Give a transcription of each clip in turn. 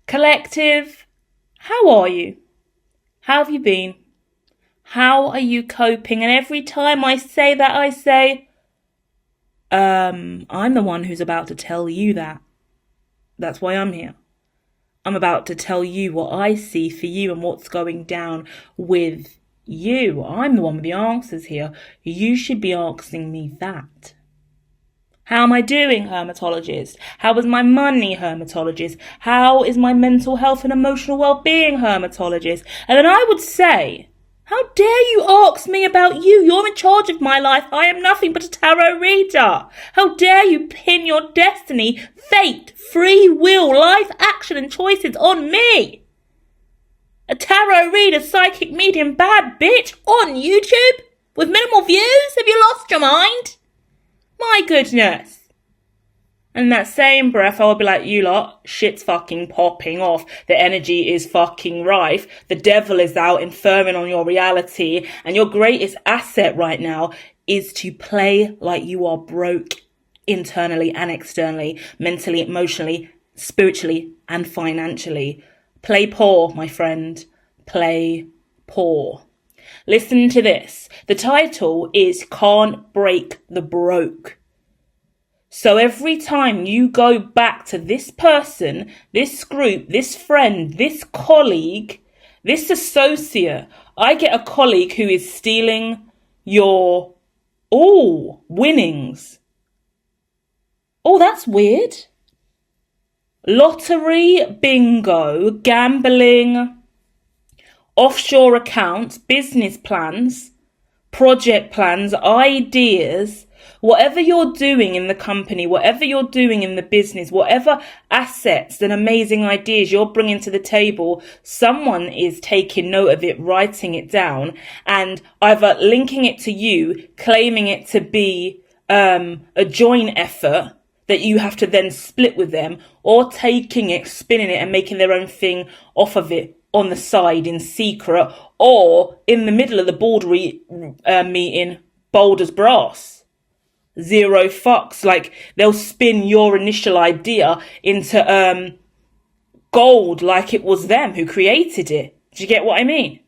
Collective, how are you? How have you been? How are you coping? And every time I say that, I say, I'm the one who's about to tell you that. That's why I'm here. I'm about to tell you what I see for you and what's going down with you. I'm the one with the answers here. You should be asking me that. How am I doing, Hermitologist? How is my money, Hermitologist? How is my mental health and emotional well-being, Hermitologist? And then I would say, how dare you ask me about you? You're in charge of my life. I am nothing but a tarot reader. How dare you pin your destiny, fate, free will, life action and choices on me? A tarot reader, psychic medium, bad bitch on YouTube with minimal views? Have you lost your mind? My goodness. And in that same breath, I would be like, you lot, shit's fucking popping off. The energy is fucking rife. The devil is out inferring on your reality. And your greatest asset right now is to play like you are broke internally and externally, mentally, emotionally, spiritually, and financially. Play poor, my friend. Play poor. Listen to this. The title is Can't Break the Broke. So every time you go back to this person, this group, this friend, this colleague, this associate, I get a colleague who is stealing your winnings. Oh, that's weird. Lottery, bingo, gambling, offshore accounts, business plans, project plans, ideas, whatever you're doing in the company, whatever you're doing in the business, whatever assets and amazing ideas you're bringing to the table, someone is taking note of it, writing it down, and either linking it to you, claiming it to be a joint effort that you have to then split with them, or taking it, spinning it and making their own thing off of it on the side in secret, or in the middle of the board meeting, bold as brass. Zero fucks. Like, they'll spin your initial idea into gold like it was them who created it. Do you get what I mean?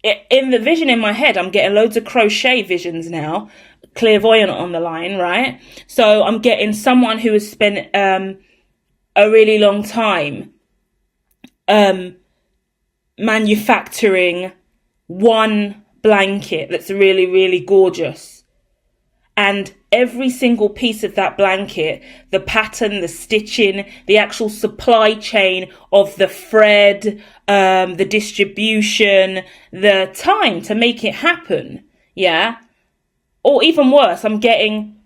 In the vision in my head, I'm getting loads of crochet visions now. Clairvoyant on the line, right? So I'm getting someone who has spent a really long time manufacturing one blanket that's really, really gorgeous. And every single piece of that blanket, the pattern, the stitching, the actual supply chain of the thread, the distribution, the time to make it happen. Yeah. Or even worse, I'm getting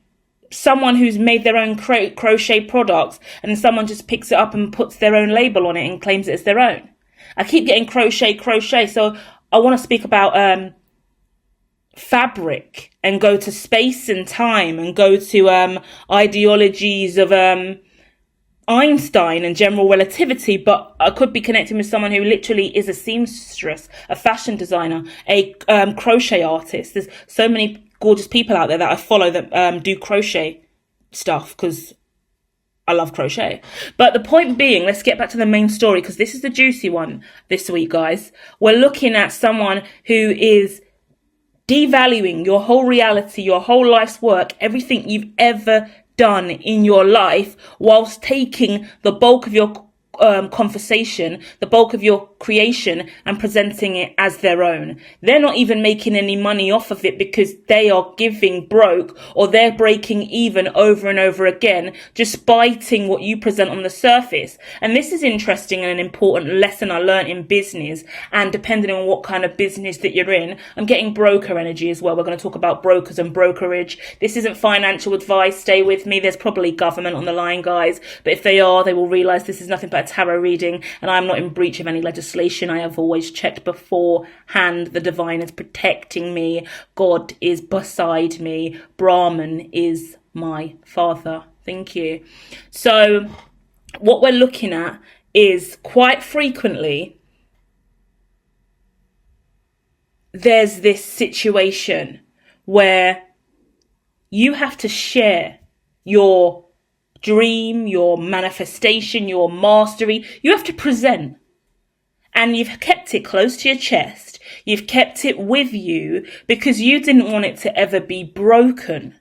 someone who's made their own crochet products, and someone just picks it up and puts their own label on it and claims it's their own. I keep getting crochet. So I want to speak about fabric and go to space and time and go to ideologies of Einstein and general relativity, but I could be connecting with someone who literally is a seamstress, a fashion designer, a crochet artist. There's so many gorgeous people out there that I follow that do crochet stuff because I love crochet. But the point being, let's get back to the main story, because this is the juicy one this week, guys. We're looking at someone who is devaluing your whole reality, your whole life's work, everything you've ever done in your life, whilst taking the bulk of your conversation, the bulk of your creation, and presenting it as their own. They're not even making any money off of it because they are giving broke, or they're breaking even over and over again, just biting what you present on the surface. And this is interesting and an important lesson I learned in business, and depending on what kind of business that you're in, I'm getting broker energy as well. We're going to talk about brokers and brokerage. This isn't financial advice. Stay with me. There's probably government on the line, guys, but if they are, they will realize this is nothing but a tarot reading, and I'm not in breach of any legislation. I have always checked beforehand. The divine is protecting me. God is beside me. Brahman is my father. Thank you. So what we're looking at is, quite frequently there's this situation where you have to share your dream, your manifestation, your mastery. You have to present. And you've kept it close to your chest. You've kept it with you because you didn't want it to ever be broken.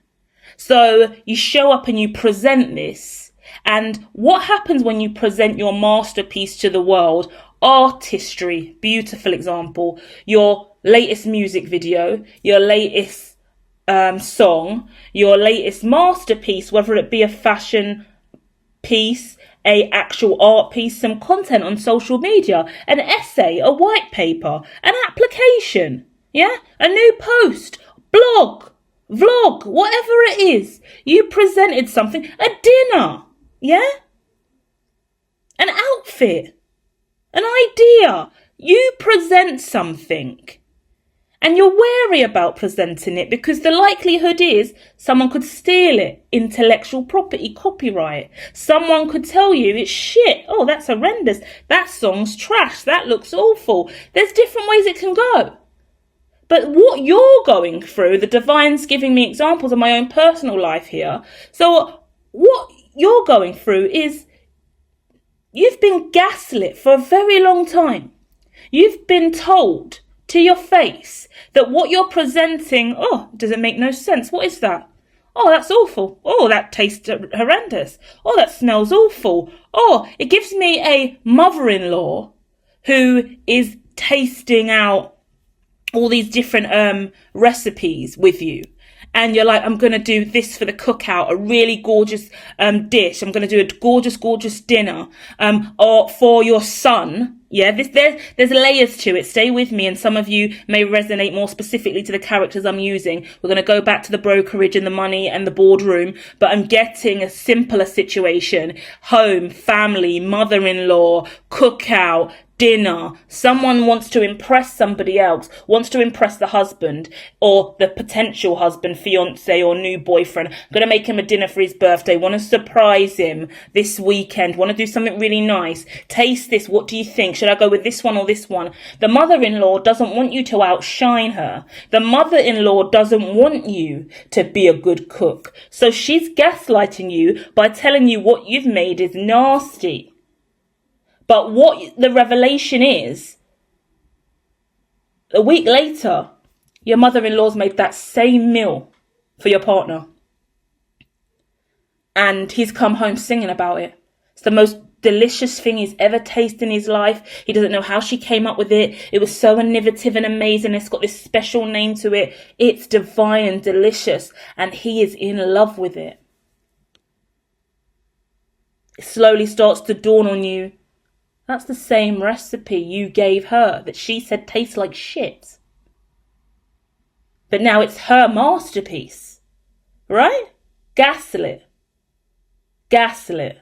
So you show up and you present this. And what happens when you present your masterpiece to the world? Artistry, beautiful example. Your latest music video, your latest song, your latest masterpiece, whether it be a fashion piece, a actual art piece, some content on social media, an essay, a white paper, an application, yeah, a new post, blog, vlog, whatever it is. You presented something, a dinner, yeah, an outfit, an idea. You present something. And you're wary about presenting it because the likelihood is someone could steal it, intellectual property, copyright. Someone could tell you it's shit. Oh, that's horrendous. That song's trash. That looks awful. There's different ways it can go. But what you're going through, the divine's giving me examples of my own personal life here. So what you're going through is you've been gaslit for a very long time. You've been told to your face that what you're presenting, oh, does it make no sense? What is that? Oh, that's awful. Oh, that tastes horrendous. Oh, that smells awful. Oh, it gives me a mother-in-law who is tasting out all these different recipes with you. And you're like, I'm going to do this for the cookout, a really gorgeous dish. I'm going to do a gorgeous, gorgeous dinner or for your son. Yeah, there's layers to it. Stay with me. And some of you may resonate more specifically to the characters I'm using. We're going to go back to the brokerage and the money and the boardroom. But I'm getting a simpler situation. Home, family, mother-in-law, cookout, dinner. Someone wants to impress somebody else, wants to impress the husband or the potential husband, fiance or new boyfriend. Going to make him a dinner for his birthday. Want to surprise him this weekend. Want to do something really nice. Taste this. What do you think? Should I go with this one or this one? The mother-in-law doesn't want you to outshine her. The mother-in-law doesn't want you to be a good cook. So she's gaslighting you by telling you what you've made is nasty. But what the revelation is, a week later, your mother-in-law's made that same meal for your partner. And he's come home singing about it. It's the most delicious thing he's ever tasted in his life. He doesn't know how she came up with it. It was so innovative and amazing. It's got this special name to it. It's divine and delicious. And he is in love with it. It slowly starts to dawn on you. That's the same recipe you gave her that she said tastes like shit. But now it's her masterpiece, right? Gaslit. Gaslit.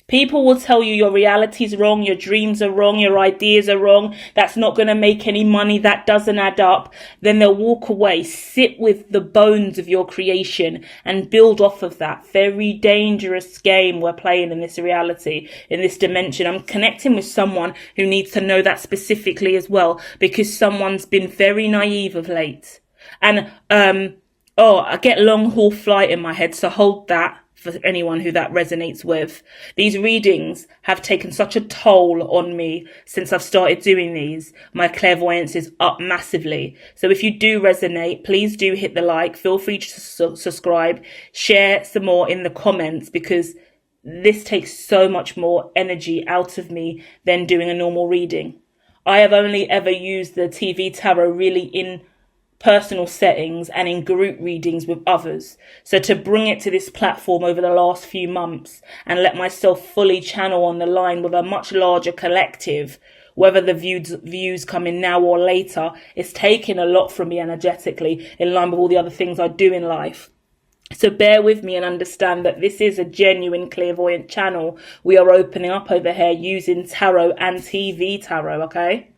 People will tell you your reality's wrong, your dreams are wrong, your ideas are wrong, that's not going to make any money, that doesn't add up. Then they'll walk away, sit with the bones of your creation and build off of that. Very dangerous game we're playing in this reality, in this dimension. I'm connecting with someone who needs to know that specifically as well, because someone's been very naive of late. And, I get long haul flight in my head, so hold that. For anyone who that resonates with. These readings have taken such a toll on me since I've started doing these. My clairvoyance is up massively. So if you do resonate, please do hit the like. Feel free to subscribe. Share some more in the comments because this takes so much more energy out of me than doing a normal reading. I have only ever used the TV tarot really in personal settings and in group readings with others. So to bring it to this platform over the last few months and let myself fully channel on the line with a much larger collective, whether the views come in now or later, it's taken a lot from me energetically in line with all the other things I do in life. So bear with me and understand that this is a genuine clairvoyant channel we are opening up over here using tarot and TV tarot, okay?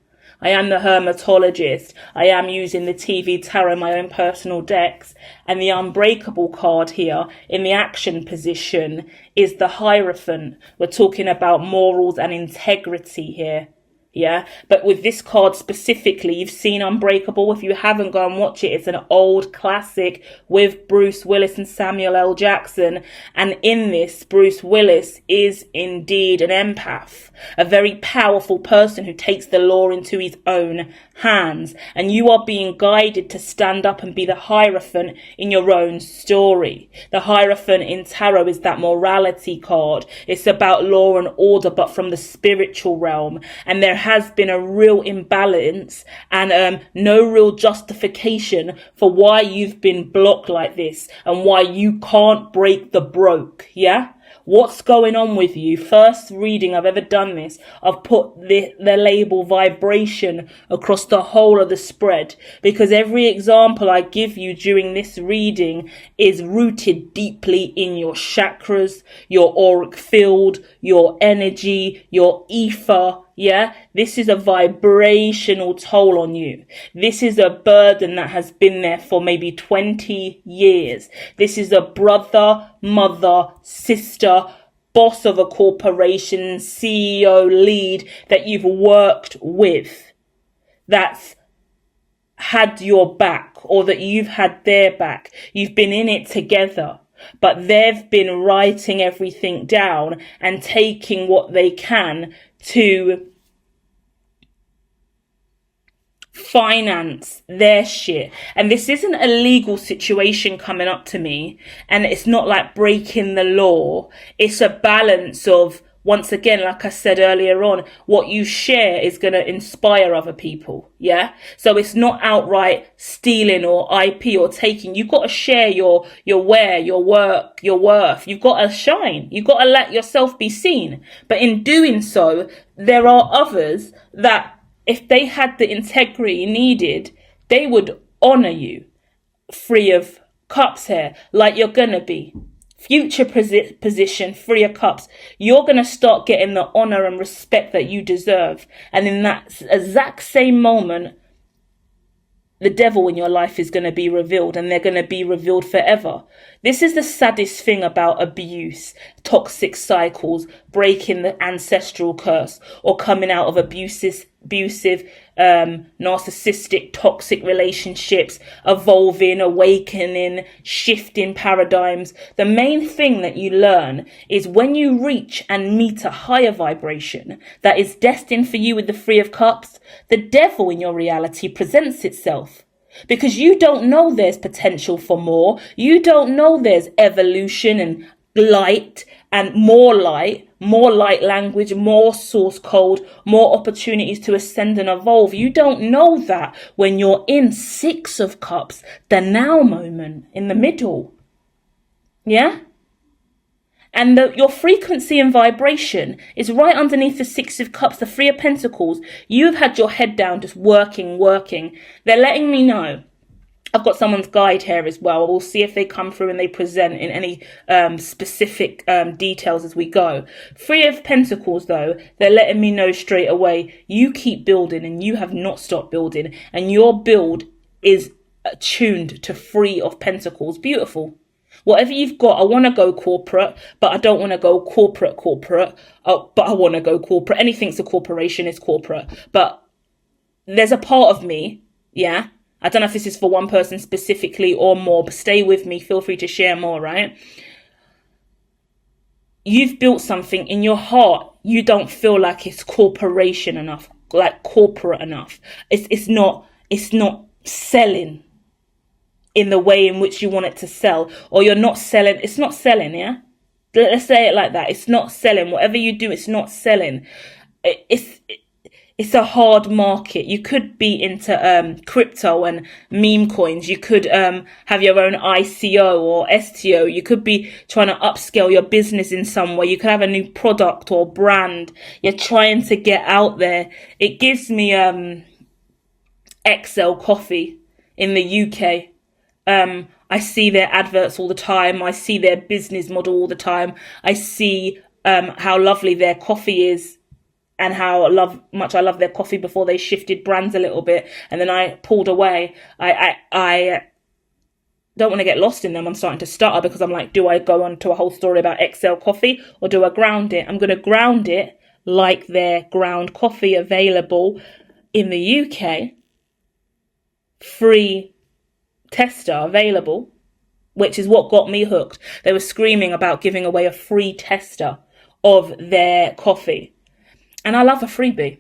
I am the Hermitologist. I am using the TV tarot, my own personal decks. And the Unbreakable card here in the action position is the Hierophant. We're talking about morals and integrity here. Yeah, but with this card specifically, you've seen Unbreakable. If you haven't, go and watch it. It's an old classic with Bruce Willis and Samuel L. Jackson. And in this, Bruce Willis is indeed an empath, a very powerful person who takes the law into his own hands. And you are being guided to stand up and be the Hierophant in your own story. The Hierophant in tarot is that morality card. It's about law and order, but from the spiritual realm. And there has been a real imbalance and no real justification for why you've been blocked like this and why you can't break the broke. Yeah. What's going on with you? First reading I've ever done this, I've put the label vibration across the whole of the spread, because every example I give you during this reading is rooted deeply in your chakras, your auric field, your energy, your ether. Yeah, this is a vibrational toll on you. This is a burden that has been there for maybe 20 years. This is a brother, mother, sister, boss of a corporation, CEO, lead that you've worked with, that's had your back or that you've had their back. You've been in it together. But they've been writing everything down and taking what they can to finance their shit. And this isn't a legal situation coming up to me, and it's not like breaking the law. It's a balance of, once again, like I said earlier on, what you share is going to inspire other people. Yeah. So it's not outright stealing or IP or taking. You've got to share your wear, your work, your worth. You've got to shine. You've got to let yourself be seen. But in doing so, there are others that, if they had the integrity needed, they would honor you. Free of Cups here, like you're gonna be. Future position, Three of Cups. You're gonna start getting the honor and respect that you deserve. And in that exact same moment, the devil in your life is going to be revealed, and they're going to be revealed forever. This is the saddest thing about abuse, toxic cycles, breaking the ancestral curse, or coming out of abusive, narcissistic, toxic relationships, evolving, awakening, shifting paradigms. The main thing that you learn is when you reach and meet a higher vibration that is destined for you with the Three of Cups, the devil in your reality presents itself. Because you don't know there's potential for more. You don't know there's evolution and light and more light language, more source code, more opportunities to ascend and evolve. You don't know that when you're in Six of Cups, the now moment in the middle. Yeah? And your frequency and vibration is right underneath the Six of Cups, the Three of Pentacles. You've had your head down, just working. They're letting me know. I've got someone's guide here as well. We'll see if they come through and they present in any specific details as we go. Three of Pentacles, though, they're letting me know straight away, you keep building and you have not stopped building. And your build is tuned to Three of Pentacles. Beautiful. Whatever you've got, I want to go corporate, but I don't want to go corporate. But I want to go corporate. Anything's a corporation, is corporate. But there's a part of me, yeah? I don't know if this is for one person specifically or more, but stay with me. Feel free to share more, right? You've built something in your heart. You don't feel like it's corporation enough, like corporate enough. It's not selling in the way in which you want it to sell, or you're not selling. It's not selling, yeah? Let's say it like that. It's not selling. Whatever you do, it's not selling. It's a hard market. You could be into crypto and meme coins. You could have your own ICO or STO. You could be trying to upscale your business in some way. You could have a new product or brand. You're trying to get out there. It gives me XL Coffee in the UK. I see their adverts all the time. I see their business model all the time. I see how lovely their coffee is and how much I love their coffee before they shifted brands a little bit. And then I pulled away. I don't want to get lost in them. I'm starting to stutter because I'm like, do I go on to a whole story about XL Coffee or do I ground it? I'm going to ground it like their ground coffee available in the UK, free tester available, which is what got me hooked. They were screaming about giving away a free tester of their coffee. And I love a freebie.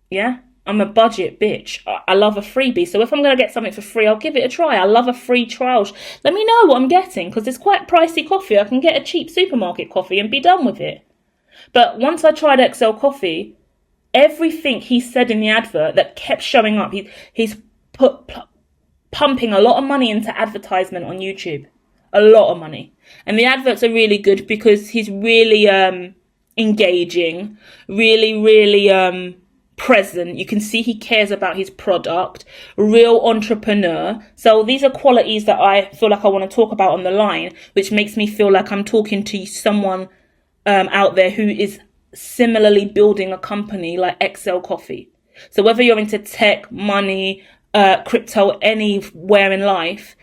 Yeah? I'm a budget bitch. I love a freebie. So if I'm going to get something for free, I'll give it a try. I love a free trial. Let me know what I'm getting, because it's quite pricey coffee. I can get a cheap supermarket coffee and be done with it. But once I tried XL Coffee, everything he said in the advert that kept showing up, he's pumping a lot of money into advertisement on YouTube. A lot of money. And the adverts are really good because he's really engaging, really present. You can see he cares about his product, real entrepreneur. So these are qualities that I feel like I want to talk about on the line, which makes me feel like I'm talking to someone out there who is similarly building a company like XL Coffee. So whether you're into tech, money, crypto, anywhere in life,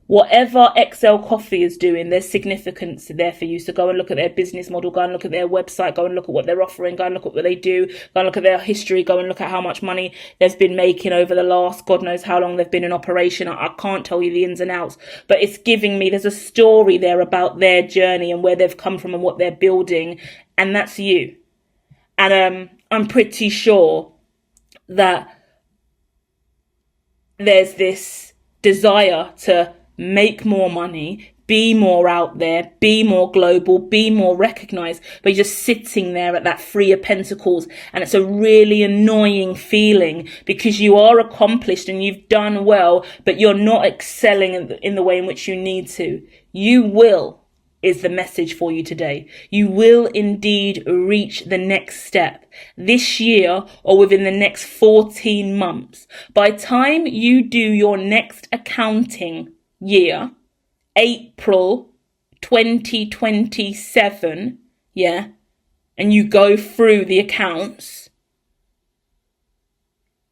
whatever XL Coffee is doing, there's significance there for you. So go and look at their business model, go and look at their website, go and look at what they're offering, go and look at what they do, go and look at their history, go and look at how much money they've been making over the last, God knows how long they've been in operation. I can't tell you the ins and outs, but it's giving me, there's a story there about their journey and where they've come from and what they're building. And that's you. And I'm pretty sure that there's this desire to make more money, be more out there, be more global, be more recognized, but you're just sitting there at that Three of Pentacles, and it's a really annoying feeling because you are accomplished and you've done well, but you're not excelling in the way in which you need to. You will is the message for you today. You will indeed reach the next step this year or within the next 14 months. By the time you do your next accounting year, April 2027, yeah, and you go through the accounts,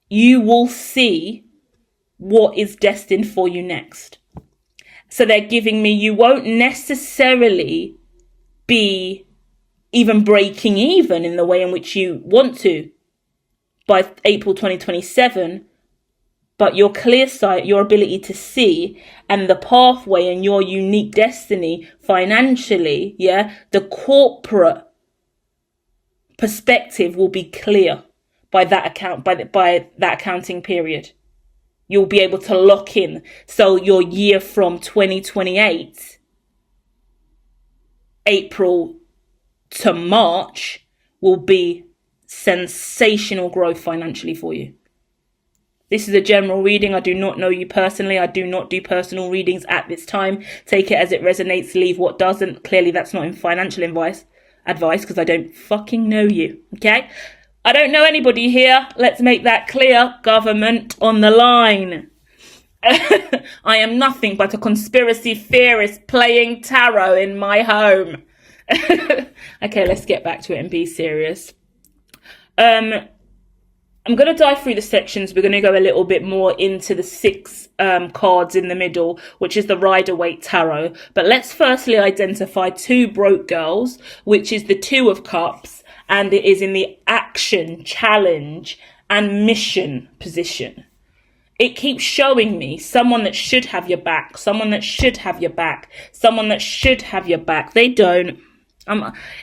you will see what is destined for you next. So they're giving me, you won't necessarily be even breaking even in the way in which you want to by April 2027, but your clear sight, your ability to see, and the pathway and your unique destiny financially, yeah, the corporate perspective will be clear by that accounting period. You'll be able to lock in. So your year from 2028, April to March, will be sensational growth financially for you. This is a general reading. I do not know you personally. I do not do personal readings at this time. Take it as it resonates, leave what doesn't. Clearly that's not in financial advice because I don't fucking know you. Okay? I don't know anybody here. Let's make that clear. Government on the line. I am nothing but a conspiracy theorist playing tarot in my home. Okay, let's get back to it and be serious. I'm going to dive through the sections. We're going to go a little bit more into the 6 cards in the middle, which is the Rider-Waite Tarot. But let's firstly identify 2 broke girls, which is the 2 of Cups, and it is in the action, challenge, and mission position. It keeps showing me someone that should have your back, someone that should have your back, someone that should have your back. They don't.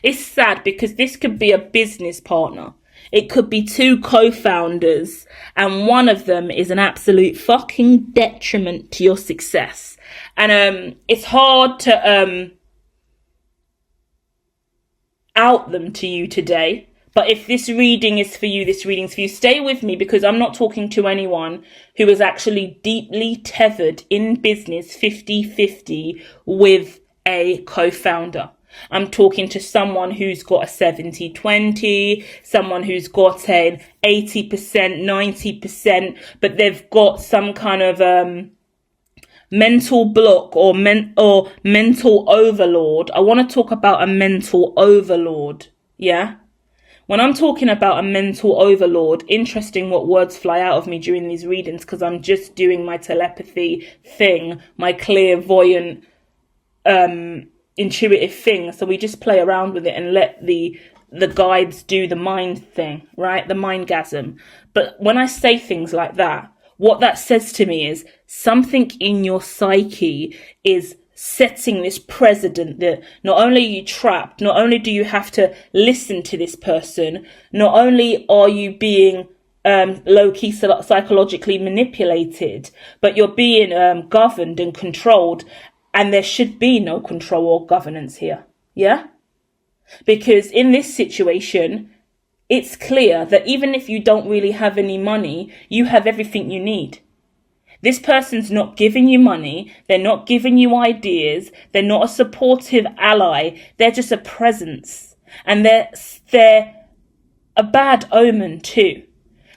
It's sad because this could be a business partner. It could be 2 co-founders, and one of them is an absolute fucking detriment to your success. And it's hard to out them to you today. But if this reading is for you, this reading's for you. Stay with me because I'm not talking to anyone who is actually deeply tethered in business 50-50 with a co-founder. I'm talking to someone who's got a 70-20, someone who's got an 80%, 90%, but they've got some kind of mental block or mental overload. I want to talk about a mental overlord, yeah? When I'm talking about a mental overlord, interesting what words fly out of me during these readings because I'm just doing my telepathy thing, my clairvoyant intuitive thing. So we just play around with it and let the the guides do the mind thing, right? The mindgasm. But when I say things like that, what that says to me is something in your psyche is setting this precedent that not only are you trapped, not only do you have to listen to this person, not only are you being low-key psychologically manipulated, but you're being governed and controlled, and there should be no control or governance here. Yeah? Because in this situation, it's clear that even if you don't really have any money, you have everything you need. This person's not giving you money. They're not giving you ideas. They're not a supportive ally. They're just a presence. And they're a bad omen too.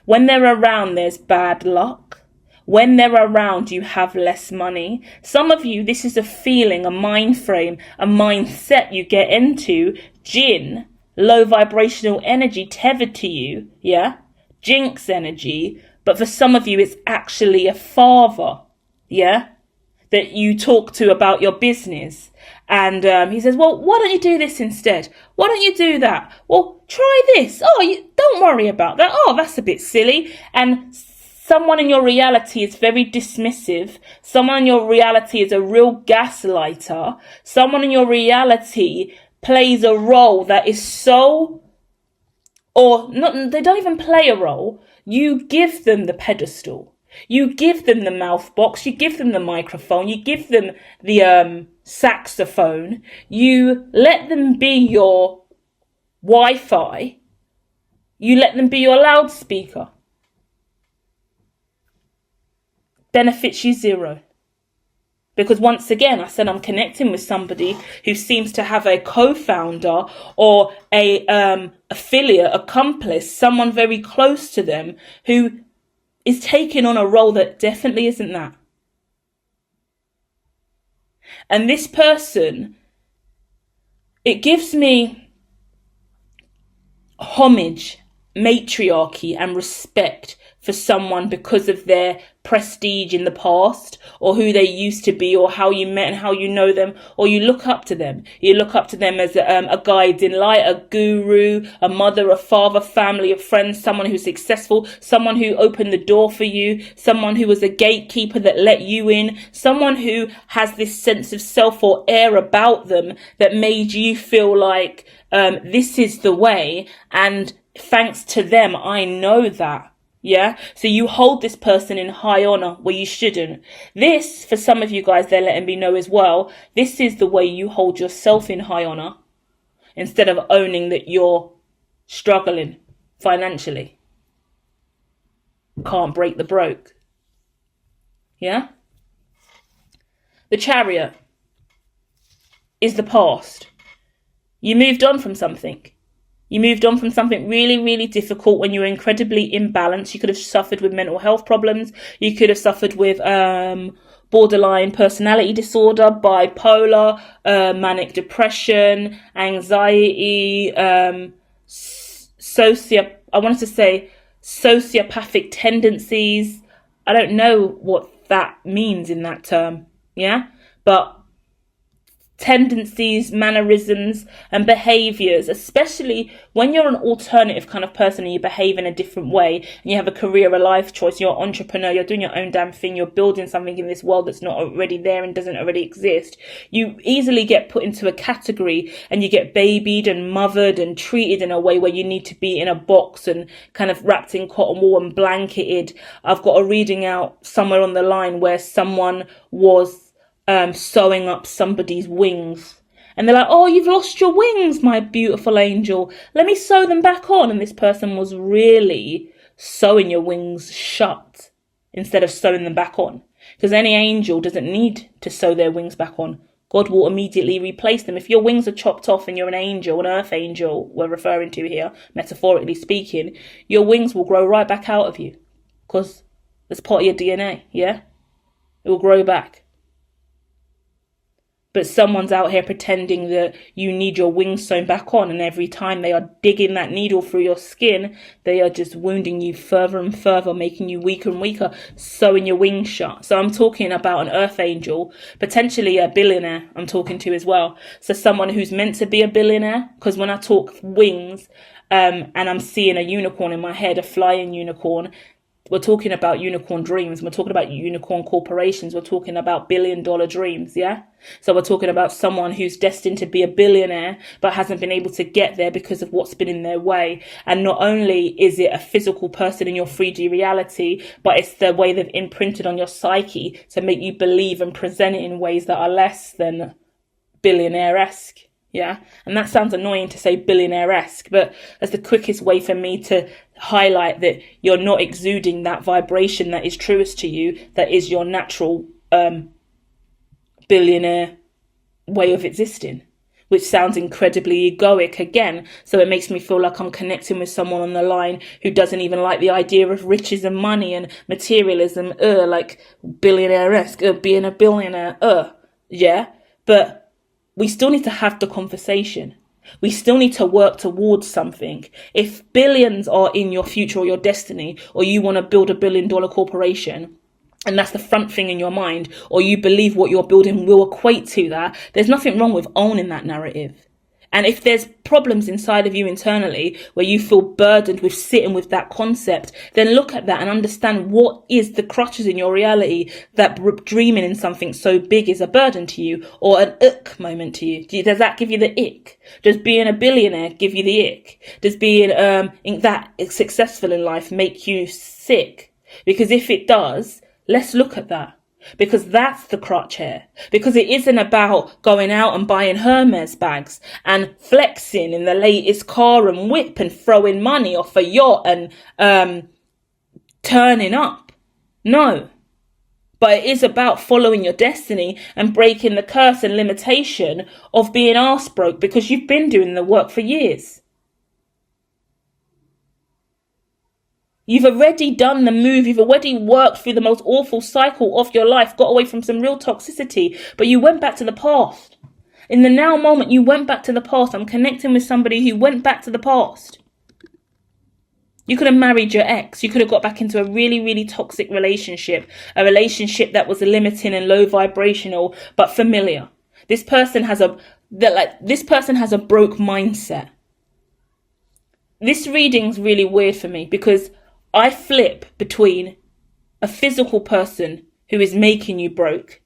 When they're around, there's bad luck. When they're around, you have less money. Some of you, this is a feeling, a mind frame, a mindset you get into. Jinn, low vibrational energy tethered to you, yeah? Jinx energy. But for some of you, it's actually a father, yeah? That you talk to about your business. And he says, well, why don't you do this instead? Why don't you do that? Well, try this. Oh, don't worry about that. Oh, that's a bit silly. And someone in your reality is very dismissive. Someone in your reality is a real gaslighter. Someone in your reality plays a role that is so, or not, they don't even play a role. You give them the pedestal. You give them the mouth box. You give them the microphone. You give them the saxophone. You let them be your Wi-Fi. You let them be your loudspeaker. Benefits you zero. Because once again, I said I'm connecting with somebody who seems to have a co-founder or a affiliate, accomplice, someone very close to them who is taking on a role that definitely isn't that. And this person, it gives me homage, matriarchy and respect for someone because of their prestige in the past, or who they used to be, or how you met and how you know them, or you look up to them. You look up to them as a guide in light, a guru, a mother, a father, family, a friend, someone who's successful, someone who opened the door for you, someone who was a gatekeeper that let you in, someone who has this sense of self or air about them that made you feel like this is the way, and thanks to them, I know that. Yeah, so you hold this person in high honor where you shouldn't. This, for some of you guys, they're letting me know as well, this is the way you hold yourself in high honor instead of owning that you're struggling financially. Can't break the broke. Yeah? The Chariot is the past. You moved on from something. You moved on from something really, really difficult when you were incredibly imbalanced. You could have suffered with mental health problems. You could have suffered with borderline personality disorder, bipolar, manic depression, anxiety, sociopathic tendencies. I don't know what that means in that term, yeah? But tendencies, mannerisms and behaviors, especially when you're an alternative kind of person and you behave in a different way and you have a career, a life choice, you're an entrepreneur, you're doing your own damn thing, you're building something in this world that's not already there and doesn't already exist, you easily get put into a category and you get babied and mothered and treated in a way where you need to be in a box and kind of wrapped in cotton wool and blanketed. I've got a reading out somewhere on the line where someone was sewing up somebody's wings, and they're like, oh, you've lost your wings, my beautiful angel, let me sew them back on. And this person was really sewing your wings shut instead of sewing them back on, because any angel doesn't need to sew their wings back on. God will immediately replace them. If your wings are chopped off and you're an angel, an earth angel we're referring to here, metaphorically speaking, your wings will grow right back out of you because it's part of your DNA. Yeah, it will grow back. But someone's out here pretending that you need your wings sewn back on, and every time they are digging that needle through your skin, they are just wounding you further and further, making you weaker and weaker, sewing your wings shut. So I'm talking about an earth angel, potentially a billionaire I'm talking to as well. So someone who's meant to be a billionaire, because when I talk wings, and I'm seeing a unicorn in my head, a flying unicorn, we're talking about unicorn dreams. We're talking about unicorn corporations. We're talking about $1 billion dreams, yeah? So we're talking about someone who's destined to be a billionaire, but hasn't been able to get there because of what's been in their way. And not only is it a physical person in your 3D reality, but it's the way they've imprinted on your psyche to make you believe and present it in ways that are less than billionaire-esque. Yeah, and that sounds annoying to say billionaire-esque, but that's the quickest way for me to highlight that you're not exuding that vibration that is truest to you, that is your natural billionaire way of existing, which sounds incredibly egoic again. So it makes me feel like I'm connecting with someone on the line who doesn't even like the idea of riches and money and materialism, like billionaire-esque, being a billionaire, yeah, but we still need to have the conversation. We still need to work towards something. If billions are in your future or your destiny, or you want to build $1 billion corporation, and that's the front thing in your mind, or you believe what you're building will equate to that, there's nothing wrong with owning that narrative. And if there's problems inside of you internally where you feel burdened with sitting with that concept, then look at that and understand what is the crutches in your reality that dreaming in something so big is a burden to you, or an ick moment to you. Does that give you the ick? Does being a billionaire give you the ick? Does being that successful in life make you sick? Because if it does, let's look at that. Because that's the crutch here. Because it isn't about going out and buying Hermes bags and flexing in the latest car and whip and throwing money off a yacht and turning up. No. But it is about following your destiny and breaking the curse and limitation of being arse broke, because you've been doing the work for years. You've already done the move. You've already worked through the most awful cycle of your life, got away from some real toxicity, but you went back to the past. In the now moment, you went back to the past. I'm connecting with somebody who went back to the past. You could have married your ex. You could have got back into a really, really toxic relationship, a relationship that was limiting and low vibrational, but familiar. This person has a broke mindset. This reading's really weird for me because I flip between a physical person who is making you broke,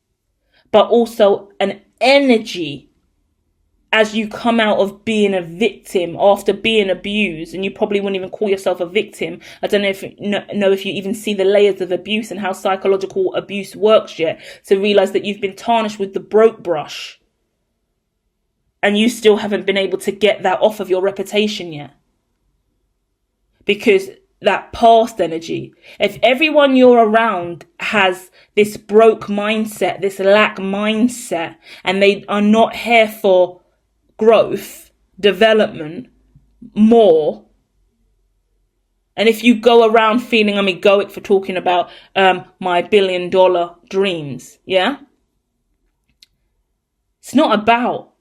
but also an energy as you come out of being a victim after being abused, and you probably wouldn't even call yourself a victim. I don't know if you even see the layers of abuse and how psychological abuse works yet, to realize that you've been tarnished with the broke brush and you still haven't been able to get that off of your reputation yet. Because that past energy, if everyone you're around has this broke mindset, this lack mindset, and they are not here for growth, development, more, and if you go around feeling I'm egoic for talking about my $1 billion dreams, yeah? It's not about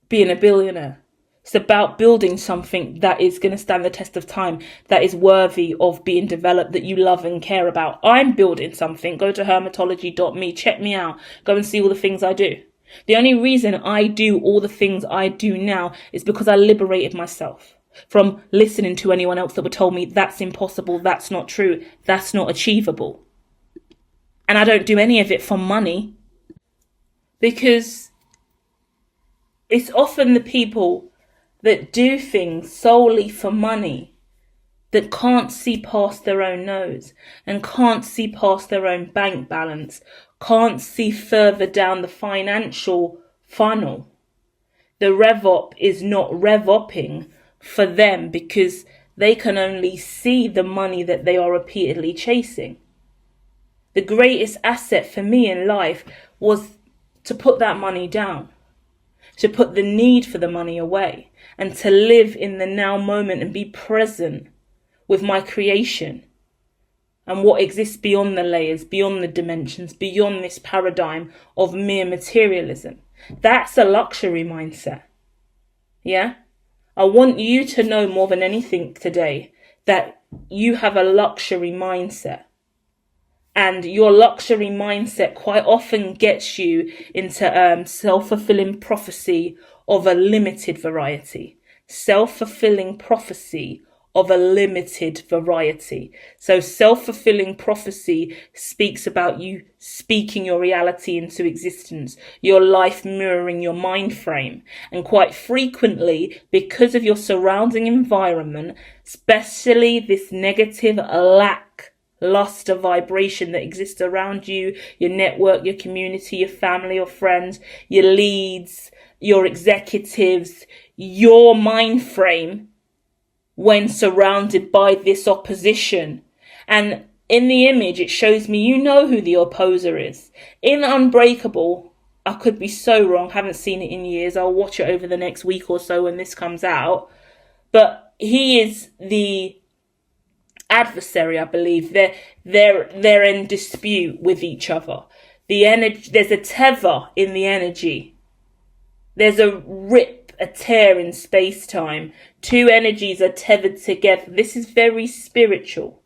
being a billionaire. It's about building something that is going to stand the test of time, that is worthy of being developed, that you love and care about. I'm building something. Go to hermitology.me, check me out, go and see all the things I do. The only reason I do all the things I do now is because I liberated myself from listening to anyone else that would tell me that's impossible, that's not true, that's not achievable. And I don't do any of it for money, because it's often the people that do things solely for money that can't see past their own nose and can't see past their own bank balance, can't see further down the financial funnel. The rev-op is not rev-opping for them because they can only see the money that they are repeatedly chasing. The greatest asset for me in life was to put that money down, to put the need for the money away, and to live in the now moment and be present with my creation and what exists beyond the layers, beyond the dimensions, beyond this paradigm of mere materialism. That's a luxury mindset. Yeah? I want you to know more than anything today that you have a luxury mindset. And your luxury mindset quite often gets you into self-fulfilling prophecy of a limited variety. Self-fulfilling prophecy of a limited variety. So self-fulfilling prophecy speaks about you speaking your reality into existence, your life mirroring your mind frame. And quite frequently, because of your surrounding environment, especially this negative lack luster vibration that exists around you, your network, your community, your family or friends, your leads, your executives, your mind frame, when surrounded by this opposition. And in the image, it shows me you know who the opposer is. In Unbreakable, I could be so wrong, haven't seen it in years, I'll watch it over the next week or so when this comes out, but he is the adversary, I believe. They're in dispute with each other. The energy, there's a tether in the energy. There's a rip, a tear in space-time. Two energies are tethered together. This is very spiritual.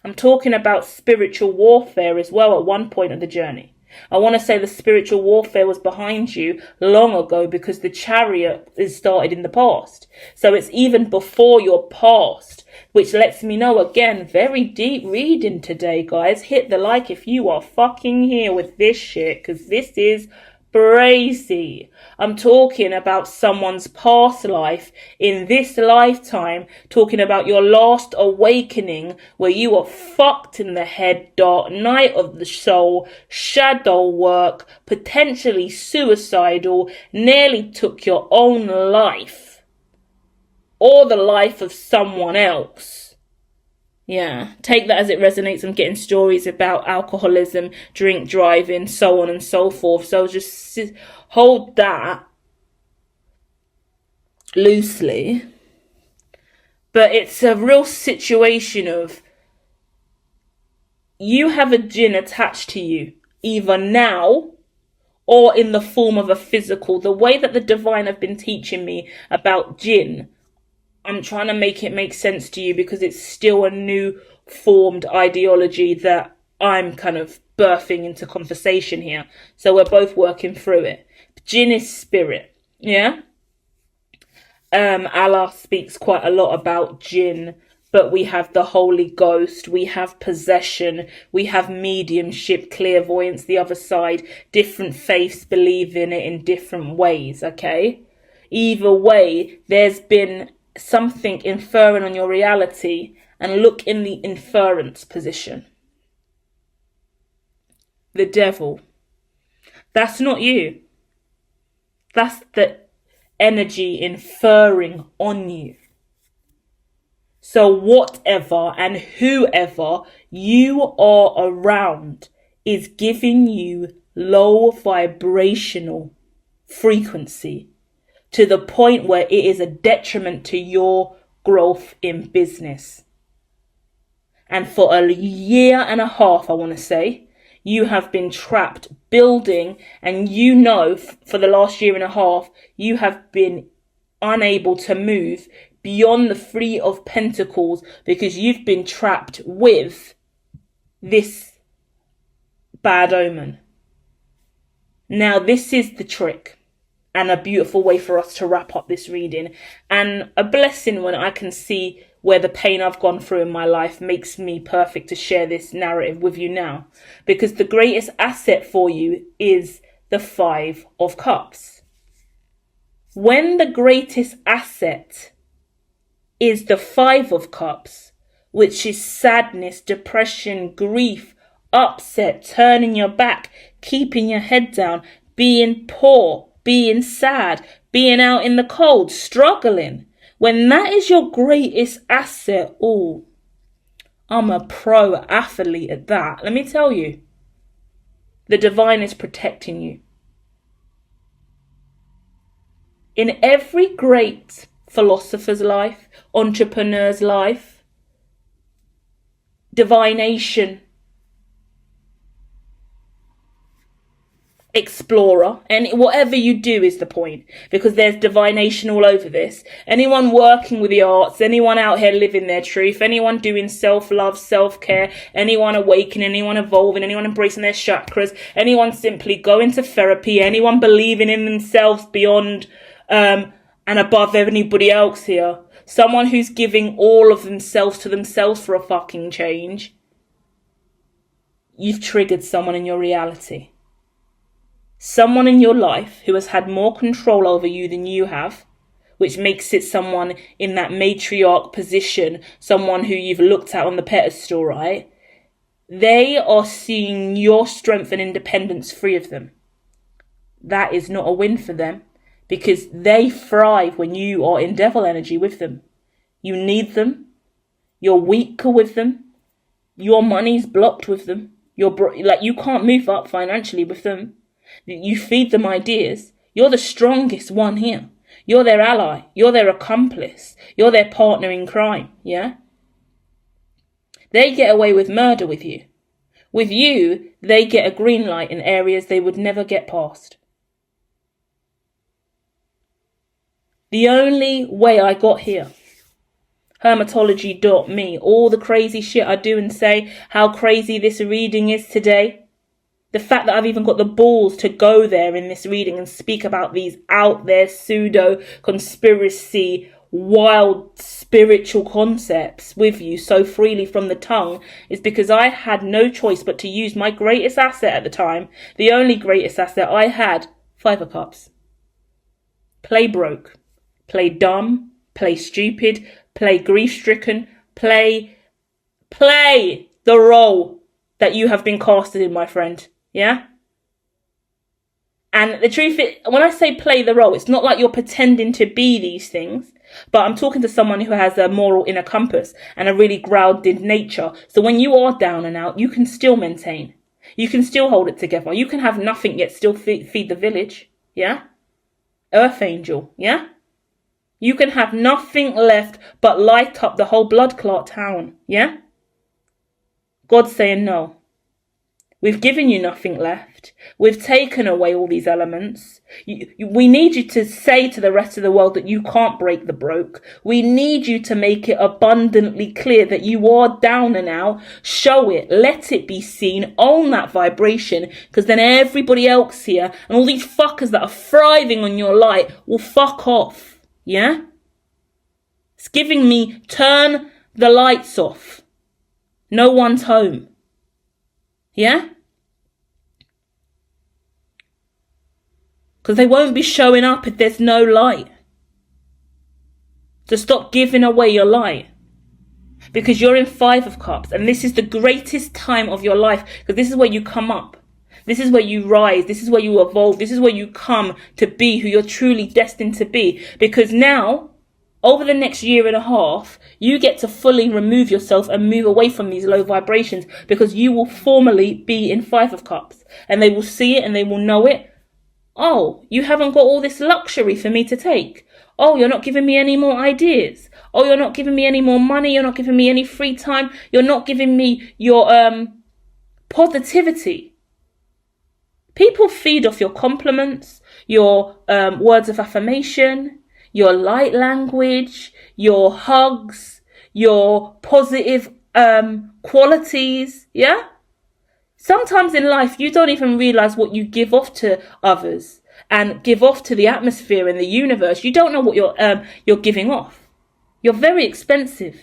I'm talking about spiritual warfare as well at one point of the journey. I want to say the spiritual warfare was behind you long ago because the chariot is started in the past. So it's even before your past, which lets me know, again, very deep reading today, guys. Hit the like if you are fucking here with this shit, because this is brazy. I'm talking about someone's past life in this lifetime, talking about your last awakening where you are fucked in the head, dark night of the soul, shadow work, potentially suicidal, nearly took your own life or the life of someone else. Yeah, take that as it resonates. I'm getting stories about alcoholism, drink driving, so on and so forth. So just hold that loosely. But it's a real situation of you have a jinn attached to you, either now or in the form of a physical. The way that the divine have been teaching me about jinn, I'm trying to make it make sense to you because it's still a new formed ideology that I'm kind of birthing into conversation here. So we're both working through it. Jinn is spirit, yeah? Allah speaks quite a lot about jinn, but we have the Holy Ghost, we have possession, we have mediumship, clairvoyance, the other side. Different faiths believe in it in different ways, okay? Either way, there's been something inferring on your reality, and look in the inference position. The devil. That's not you. That's the energy inferring on you. So whatever and whoever you are around is giving you low vibrational frequency to the point where it is a detriment to your growth in business. And for a year and a half, I want to say, you have been trapped building, and you know for the last year and a half, you have been unable to move beyond the Three of Pentacles because you've been trapped with this bad omen. Now, this is the trick. And a beautiful way for us to wrap up this reading. And a blessing when I can see where the pain I've gone through in my life makes me perfect to share this narrative with you now. Because the greatest asset for you is the Five of Cups. When the greatest asset is the Five of Cups, which is sadness, depression, grief, upset, turning your back, keeping your head down, being poor, being sad, being out in the cold, struggling. When that is your greatest asset, oh, I'm a pro athlete at that. Let me tell you, the divine is protecting you. In every great philosopher's life, entrepreneur's life, divination, explorer, and whatever you do is the point, because there's divination all over this. Anyone working with the arts, anyone out here living their truth, anyone doing self-love, self-care, anyone awakening, anyone evolving, anyone embracing their chakras, anyone simply going to therapy, anyone believing in themselves beyond and above anybody else here, someone who's giving all of themselves to themselves for a fucking change, you've triggered someone in your reality. Someone in your life who has had more control over you than you have, which makes it someone in that matriarch position, someone who you've looked at on the pedestal, right? They are seeing your strength and independence free of them. That is not a win for them, because they thrive when you are in devil energy with them. You need them. You're weaker with them. Your money's blocked with them. You can't move up financially with them. You feed them ideas. You're the strongest one here. You're their ally. You're their accomplice. You're their partner in crime, yeah? They get away with murder with you. With you, they get a green light in areas they would never get past. The only way I got here, Hermitology.me, all the crazy shit I do and say, how crazy this reading is today, the fact that I've even got the balls to go there in this reading and speak about these out there pseudo conspiracy, wild spiritual concepts with you so freely from the tongue is because I had no choice but to use my greatest asset at the time, the only greatest asset I had, 5 of Cups. Play broke, play dumb, play stupid, play grief-stricken, play the role that you have been casted in, my friend. Yeah? And the truth is, when I say play the role, it's not like you're pretending to be these things, but I'm talking to someone who has a moral inner compass and a really grounded nature. So when you are down and out, you can still maintain. You can still hold it together. You can have nothing yet still feed the village. Yeah? Earth angel. Yeah? You can have nothing left but light up the whole blood clot town. Yeah? God's saying no. We've given you nothing left. We've taken away all these elements. We need you to say to the rest of the world that you can't break the broke. We need you to make it abundantly clear that you are down and out. Show it. Let it be seen. Own that vibration. Because then everybody else here and all these fuckers that are thriving on your light will fuck off. Yeah? It's giving me turn the lights off. No one's home. Yeah? Because they won't be showing up if there's no light. So stop giving away your light. Because you're in 5 of Cups. And this is the greatest time of your life. Because this is where you come up. This is where you rise. This is where you evolve. This is where you come to be who you're truly destined to be. Because now, over the next year and a half, you get to fully remove yourself and move away from these low vibrations, because you will formally be in 5 of Cups and they will see it and they will know it. Oh, you haven't got all this luxury for me to take. Oh, you're not giving me any more ideas. Oh, you're not giving me any more money. You're not giving me any free time. You're not giving me your positivity. People feed off your compliments, your words of affirmation, your light language, your hugs, your positive qualities, yeah? Sometimes in life, you don't even realize what you give off to others and give off to the atmosphere and the universe. You don't know what you're giving off. You're very expensive.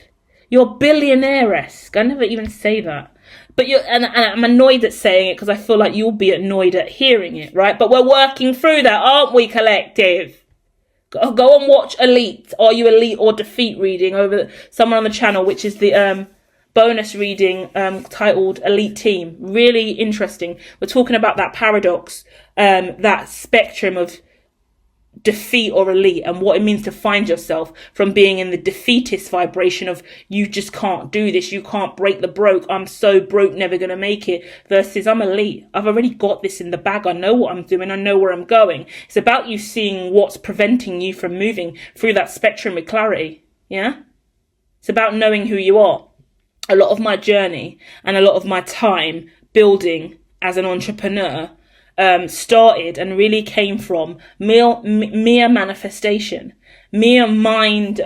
You're billionaire-esque. I never even say that. But and I'm annoyed at saying it because I feel like you'll be annoyed at hearing it, right? But we're working through that, aren't we, collective? Go and watch Elite. Are You Elite or Defeat reading over somewhere on the channel, which is the bonus reading titled Elite Team. Really interesting. We're talking about that paradox, that spectrum of defeat or elite, and what it means to find yourself from being in the defeatist vibration of you just can't do this, you can't break the broke, I'm so broke, never gonna make it, versus I'm elite, I've already got this in the bag, I know what I'm doing, I know where I'm going. It's about you seeing what's preventing you from moving through that spectrum with clarity. Yeah, it's about knowing who you are. A lot of my journey and a lot of my time building as an entrepreneur started and really came from mere manifestation, mere mind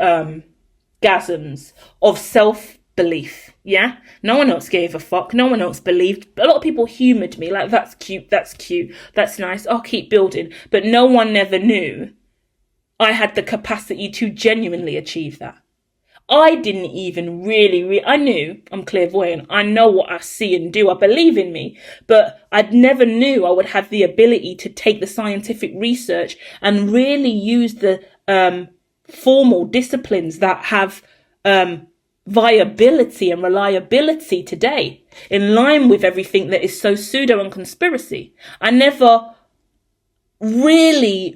gasms of self-belief. Yeah, no one else gave a fuck, no one else believed. A lot of people humoured me, like, that's cute, that's nice, I'll keep building. But no one ever knew I had the capacity to genuinely achieve that. I didn't even really, I knew I'm clairvoyant. I know what I see and do. I believe in me, but I never knew I would have the ability to take the scientific research and really use the formal disciplines that have viability and reliability today, in line with everything that is so pseudo and conspiracy. I never really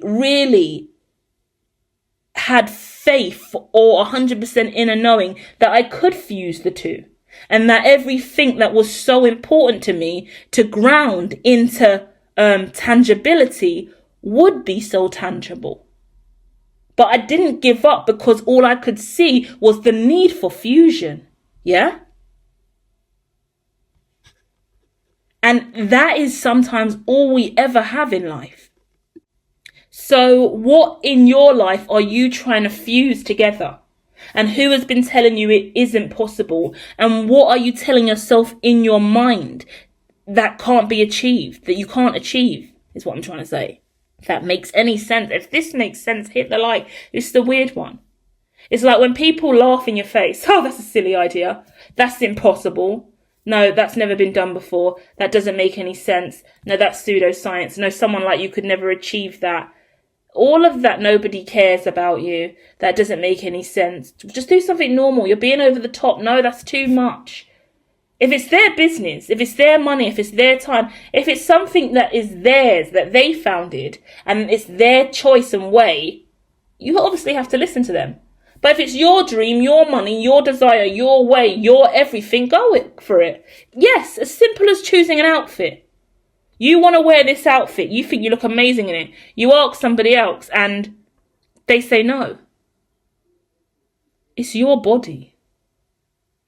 had faith or 100% inner knowing that I could fuse the two, and that everything that was so important to me to ground into tangibility would be so tangible. But I didn't give up, because all I could see was the need for fusion. Yeah? And that is sometimes all we ever have in life. So what in your life are you trying to fuse together? And who has been telling you it isn't possible? And what are you telling yourself in your mind that can't be achieved, that you can't achieve, is what I'm trying to say. If that makes any sense. If this makes sense, hit the like. It's the weird one. It's like when people laugh in your face. Oh, that's a silly idea. That's impossible. No, that's never been done before. That doesn't make any sense. No, that's pseudoscience. No, someone like you could never achieve that. All of that, nobody cares about you. That doesn't make any sense. Just do something normal. You're being over the top. No, that's too much. If it's their business, if it's their money, if it's their time, if it's something that is theirs, that they founded, and it's their choice and way, you obviously have to listen to them. But if it's your dream, your money, your desire, your way, your everything, go for it. Yes, as simple as choosing an outfit. You want to wear this outfit. You think you look amazing in it. You ask somebody else and they say no. It's your body.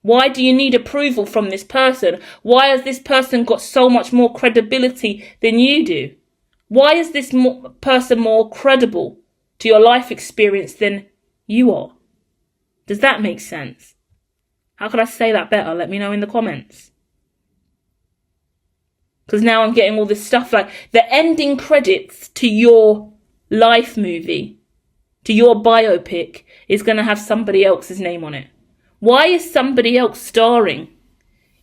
Why do you need approval from this person? Why has this person got so much more credibility than you do? Why is this person more credible to your life experience than you are? Does that make sense? How could I say that better? Let me know in the comments. Because now I'm getting all this stuff like the ending credits to your life movie, to your biopic, is going to have somebody else's name on it. Why is somebody else starring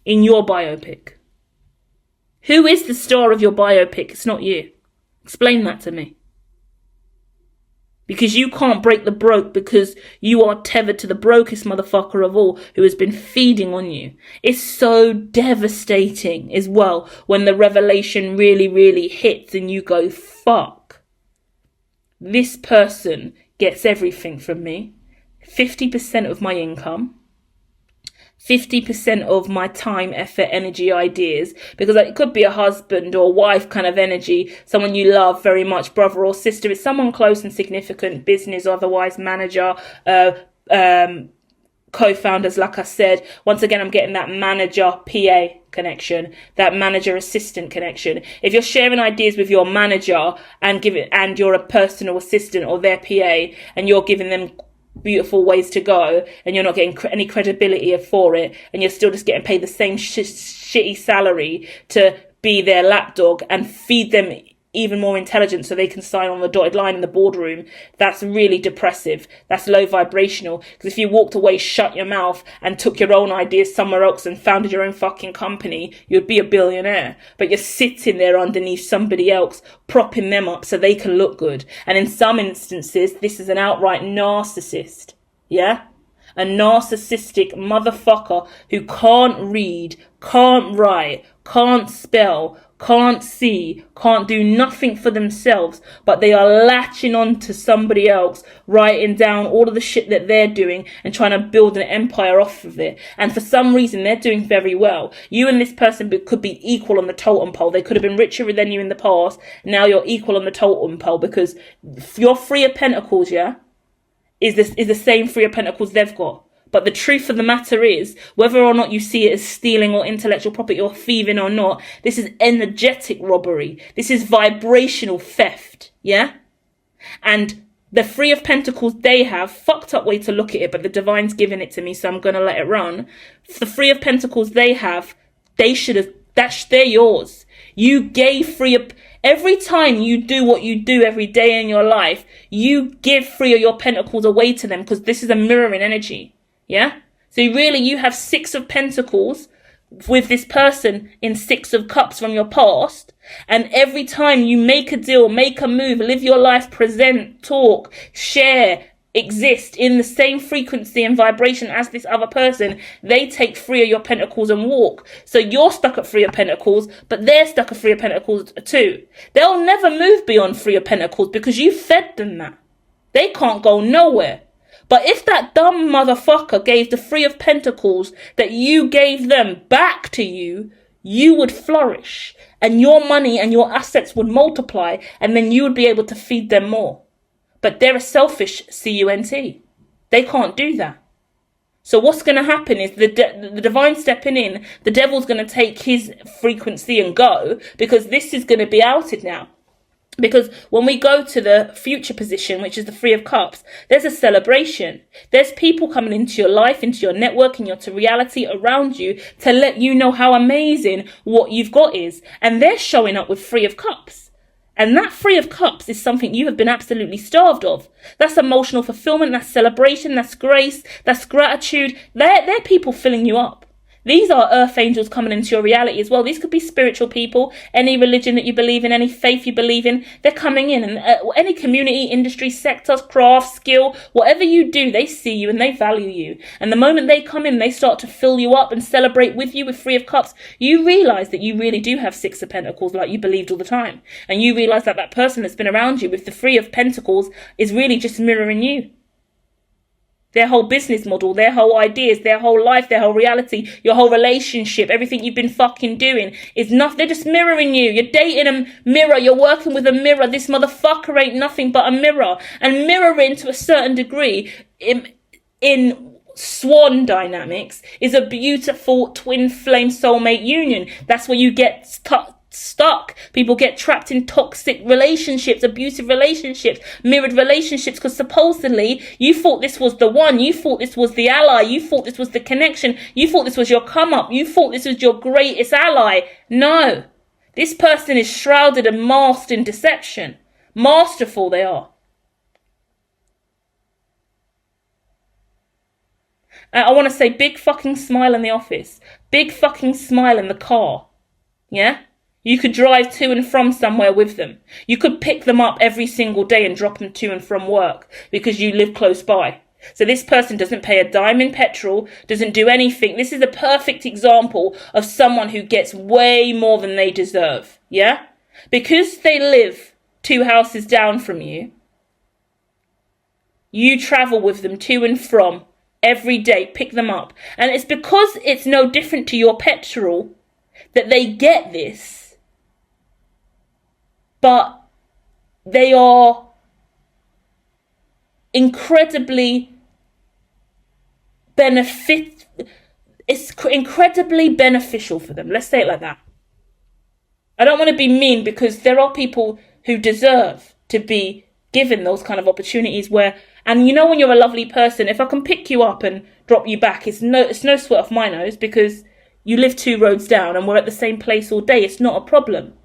in your biopic? Who is the star of your biopic? It's not you. Explain that to me. Because you can't break the broke, because you are tethered to the brokest motherfucker of all, who has been feeding on you. It's so devastating as well when the revelation really hits and you go, fuck. This person gets everything from me. 50% of my income. 50% of my time, effort, energy, ideas, because it could be a husband or wife kind of energy, someone you love very much, brother or sister. It's someone close and significant, business, otherwise, manager, co-founders, like I said. Once again, I'm getting that manager PA connection, that manager assistant connection. If you're sharing ideas with your manager and you're a personal assistant or their PA, and you're giving them beautiful ways to go, and you're not getting any credibility for it, and you're still just getting paid the same shitty salary to be their lapdog and feed them even more intelligence so they can sign on the dotted line in the boardroom, that's really depressive. That's low vibrational. Because if you walked away, shut your mouth, and took your own ideas somewhere else and founded your own fucking company, you'd be a billionaire. But you're sitting there underneath somebody else, propping them up so they can look good. And in some instances, this is an outright narcissist. Yeah? A narcissistic motherfucker who can't read, can't write, can't spell, can't see, can't do nothing for themselves, but they are latching on to somebody else, writing down all of the shit that they're doing and trying to build an empire off of it. And for some reason, they're doing very well. You and this person could be equal on the totem pole. They could have been richer than you in the past. Now you're equal on the totem pole, because your Three of Pentacles, yeah, is the same Three of Pentacles they've got. But the truth of the matter is, whether or not you see it as stealing or intellectual property or thieving or not, this is energetic robbery. This is vibrational theft, yeah? And the Three of Pentacles they have, fucked up way to look at it, but the divine's giving it to me, so I'm going to let it run. The Three of Pentacles they have, they should have, they're yours. You gave every time you do what you do every day in your life, you give Three of your Pentacles away to them, because this is a mirroring energy. Yeah? So really you have Six of Pentacles with this person in Six of Cups from your past. And every time you make a deal, make a move, live your life, present, talk, share, exist in the same frequency and vibration as this other person, they take Three of your Pentacles and walk. So you're stuck at Three of Pentacles, but they're stuck at Three of Pentacles too. They'll never move beyond Three of Pentacles because you fed them that. They can't go nowhere. But if that dumb motherfucker gave the Three of Pentacles that you gave them back to you, you would flourish and your money and your assets would multiply, and then you would be able to feed them more. But they're a selfish CUNT. They can't do that. So what's going to happen is the divine stepping in, the devil's going to take his frequency and go, because this is going to be outed now. Because when we go to the future position, which is the Three of Cups, there's a celebration. There's people coming into your life, into your network, and into reality around you to let you know how amazing what you've got is. And they're showing up with Three of Cups. And that Three of Cups is something you have been absolutely starved of. That's emotional fulfillment, that's celebration, that's grace, that's gratitude. They're people filling you up. These are earth angels coming into your reality as well. These could be spiritual people, any religion that you believe in, any faith you believe in. They're coming in, and any community, industry, sectors, craft, skill, whatever you do, they see you and they value you. And the moment they come in, they start to fill you up and celebrate with you with Three of Cups. You realize that you really do have Six of Pentacles like you believed all the time. And you realize that that person that's been around you with the Three of Pentacles is really just mirroring you. Their whole business model, their whole ideas, their whole life, their whole reality, your whole relationship, everything you've been fucking doing is nothing. They're just mirroring you. You're dating a mirror. You're working with a mirror. This motherfucker ain't nothing but a mirror. And mirroring to a certain degree in swan dynamics is a beautiful twin flame soulmate union. That's where you get stuck. People get trapped in toxic relationships, abusive relationships, mirrored relationships, because supposedly you thought this was the one, you thought this was the ally, you thought this was the connection, you thought this was your come up, you thought this was your greatest ally. No, this person is shrouded and masked in deception. Masterful they are. I want to say big fucking smile in the office, big fucking smile in the car. Yeah? You could drive to and from somewhere with them. You could pick them up every single day and drop them to and from work because you live close by. So this person doesn't pay a dime in petrol, doesn't do anything. This is a perfect example of someone who gets way more than they deserve. Yeah? Because they live 2 houses down from you, you travel with them to and from every day, pick them up. And it's because it's no different to your petrol that they get this. But they are incredibly it's incredibly beneficial for them. Let's say it like that. I don't want to be mean, because there are people who deserve to be given those kind of opportunities where, and you know, when you're a lovely person, if I can pick you up and drop you back, it's no sweat off my nose, because you live 2 roads down and we're at the same place all day. It's not a problem.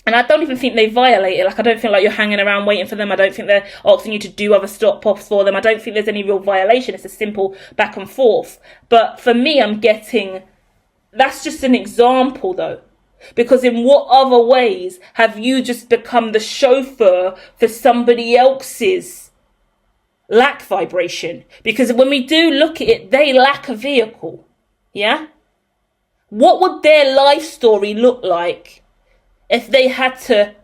And I don't even think they violate it. Like, I don't feel like you're hanging around waiting for them. I don't think they're asking you to do other stop-offs for them. I don't think there's any real violation. It's a simple back and forth. But for me, that's just an example though. Because in what other ways have you just become the chauffeur for somebody else's lack vibration? Because when we do look at it, they lack a vehicle. Yeah? What would their life story look like if they had to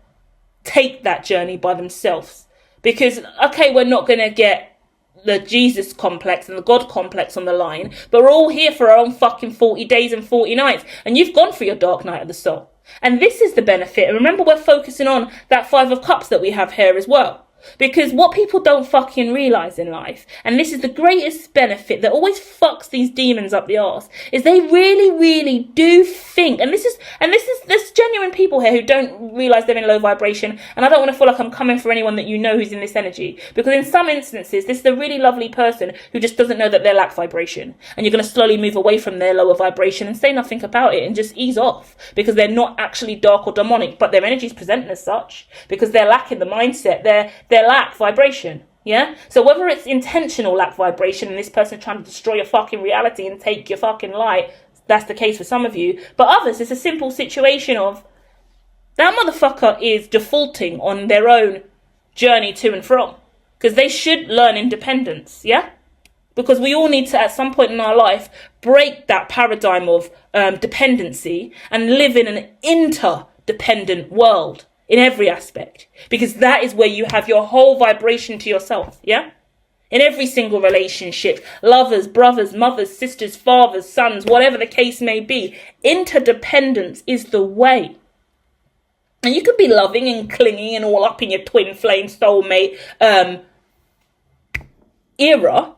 take that journey by themselves? Because, okay, we're not going to get the Jesus complex and the God complex on the line, but we're all here for our own fucking 40 days and 40 nights. And you've gone through your dark night of the soul. And this is the benefit. And remember, we're focusing on that 5 of Cups that we have here as well. Because what people don't fucking realise in life, and this is the greatest benefit that always fucks these demons up the arse, is they really, really do think, and there's genuine people here who don't realise they're in low vibration, and I don't want to feel like I'm coming for anyone that you know who's in this energy, because in some instances, this is a really lovely person who just doesn't know that they lack vibration, and you're going to slowly move away from their lower vibration and say nothing about it and just ease off, because they're not actually dark or demonic, but their energy is presenting as such, because they're lacking the mindset, they lack vibration. Yeah, so whether it's intentional lack vibration and this person trying to destroy your fucking reality and take your fucking light, that's the case for some of you, but others it's a simple situation of that motherfucker is defaulting on their own journey to and from, because they should learn independence. Yeah, because we all need to at some point in our life break that paradigm of dependency and live in an interdependent world in every aspect, because that is where you have your whole vibration to yourself. Yeah, in every single relationship, lovers, brothers, mothers, sisters, fathers, sons, whatever the case may be, interdependence is the way. And you can be loving and clinging and all up in your twin flame soulmate era,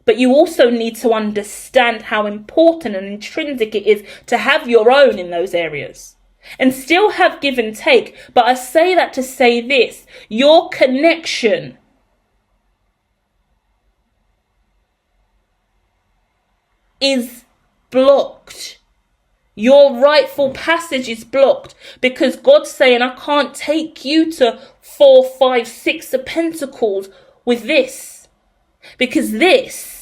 but you also need to understand how important and intrinsic it is to have your own in those areas. And still have give and take. But I say that to say this. Your connection is blocked. Your rightful passage is blocked. Because God's saying, I can't take you to 4, 5, 6 of Pentacles with this. Because this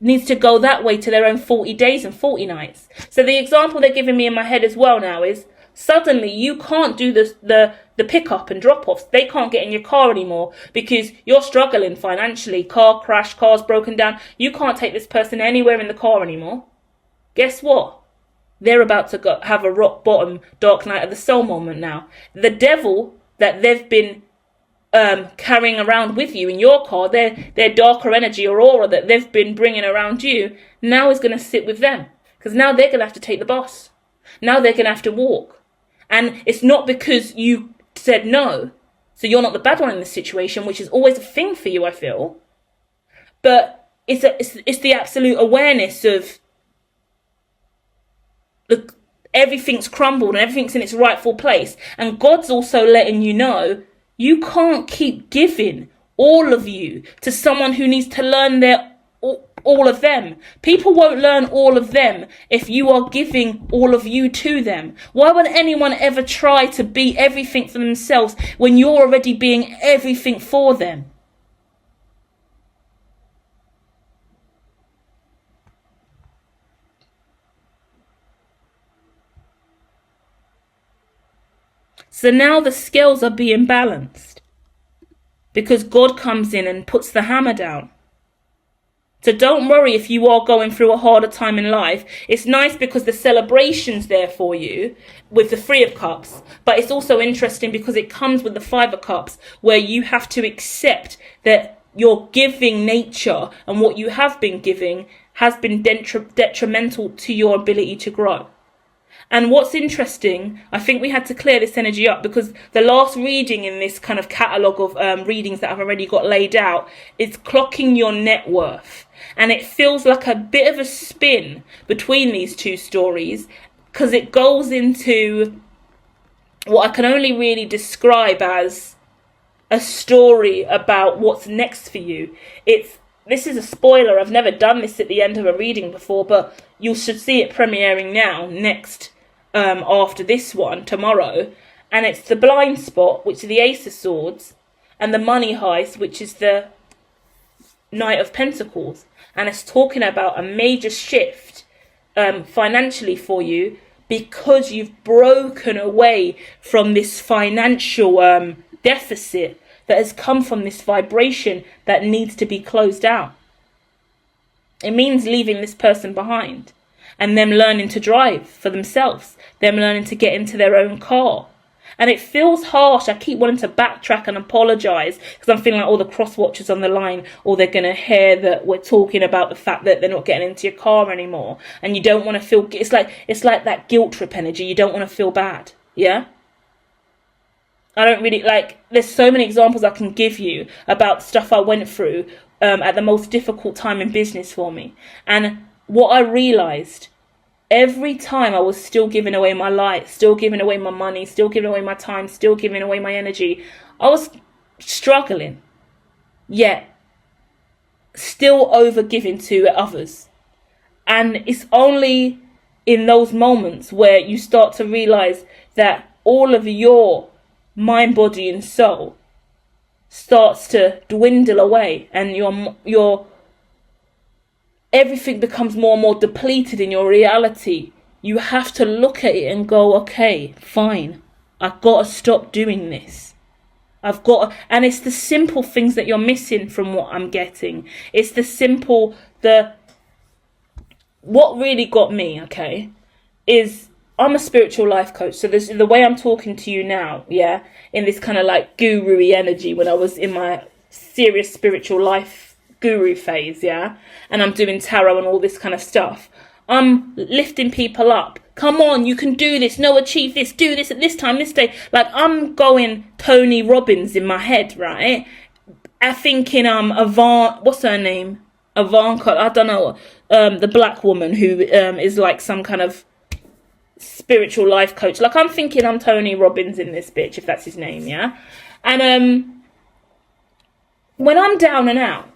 needs to go that way to their own 40 days and 40 nights. So the example they're giving me in my head as well now is, suddenly you can't do the pick-up and drop-offs. They can't get in your car anymore because you're struggling financially. Car crash, car's broken down. You can't take this person anywhere in the car anymore. Guess what? They're about to have a rock bottom, dark night of the soul moment now. The devil that they've been carrying around with you in your car, their darker energy or aura that they've been bringing around you, now is going to sit with them. Because now they're going to have to take the bus. Now they're going to have to walk. And it's not because you said no. So you're not the bad one in this situation, which is always a thing for you, I feel. But it's the absolute awareness of, look, everything's crumbled and everything's in its rightful place. And God's also letting you know, you can't keep giving all of you to someone who needs to learn all of them. People won't learn all of them if you are giving all of you to them. Why would anyone ever try to be everything for themselves when you're already being everything for them? So now the scales are being balanced because God comes in and puts the hammer down. So don't worry if you are going through a harder time in life. It's nice because the celebration's there for you with the 3 of Cups. But it's also interesting because it comes with the 5 of Cups, where you have to accept that your giving nature and what you have been giving has been detrimental to your ability to grow. And what's interesting, I think we had to clear this energy up because the last reading in this kind of catalogue of readings that I've already got laid out is clocking your net worth. And it feels like a bit of a spin between these two stories because it goes into what I can only really describe as a story about what's next for you. This is a spoiler. I've never done this at the end of a reading before, but you should see it premiering now, next, after this one, tomorrow. And it's the blind spot, which is the Ace of Swords, and the money heist, which is the Knight of Pentacles. And it's talking about a major shift financially for you because you've broken away from this financial deficit that has come from this vibration that needs to be closed out. It means leaving this person behind and them learning to drive for themselves, them learning to get into their own car. And it feels harsh. I keep wanting to backtrack and apologise because I'm feeling like all the cross watchers on the line, or they're going to hear that we're talking about the fact that they're not getting into your car anymore. And you don't want to feel, it's like that guilt trip energy. You don't want to feel bad. Yeah? I don't really, like, there's so many examples I can give you about stuff I went through at the most difficult time in business for me. And what I realised, every time I was still giving away my light, still giving away my money, still giving away my time, still giving away my energy, I was struggling, yet still over giving to others. And it's only in those moments where you start to realise that all of your mind, body and soul starts to dwindle away, and your everything becomes more and more depleted in your reality. You have to look at it and go, okay, fine, I've got to stop doing this. And it's the simple things that you're missing from what I'm getting. It's what really got me, okay, is I'm a spiritual life coach. So this, the way I'm talking to you now, yeah, in this kind of like guru-y energy when I was in my serious spiritual life guru phase, yeah, and I'm doing tarot and all this kind of stuff. I'm lifting people up. Come on, you can do this. No, achieve this. Do this at this time, this day. Like, I'm going Tony Robbins in my head, right? I'm thinking what's her name? Ivanka, I don't know, the black woman who is like some kind of spiritual life coach. Like, I'm thinking I'm Tony Robbins in this bitch, if that's his name, yeah? And when I'm down and out,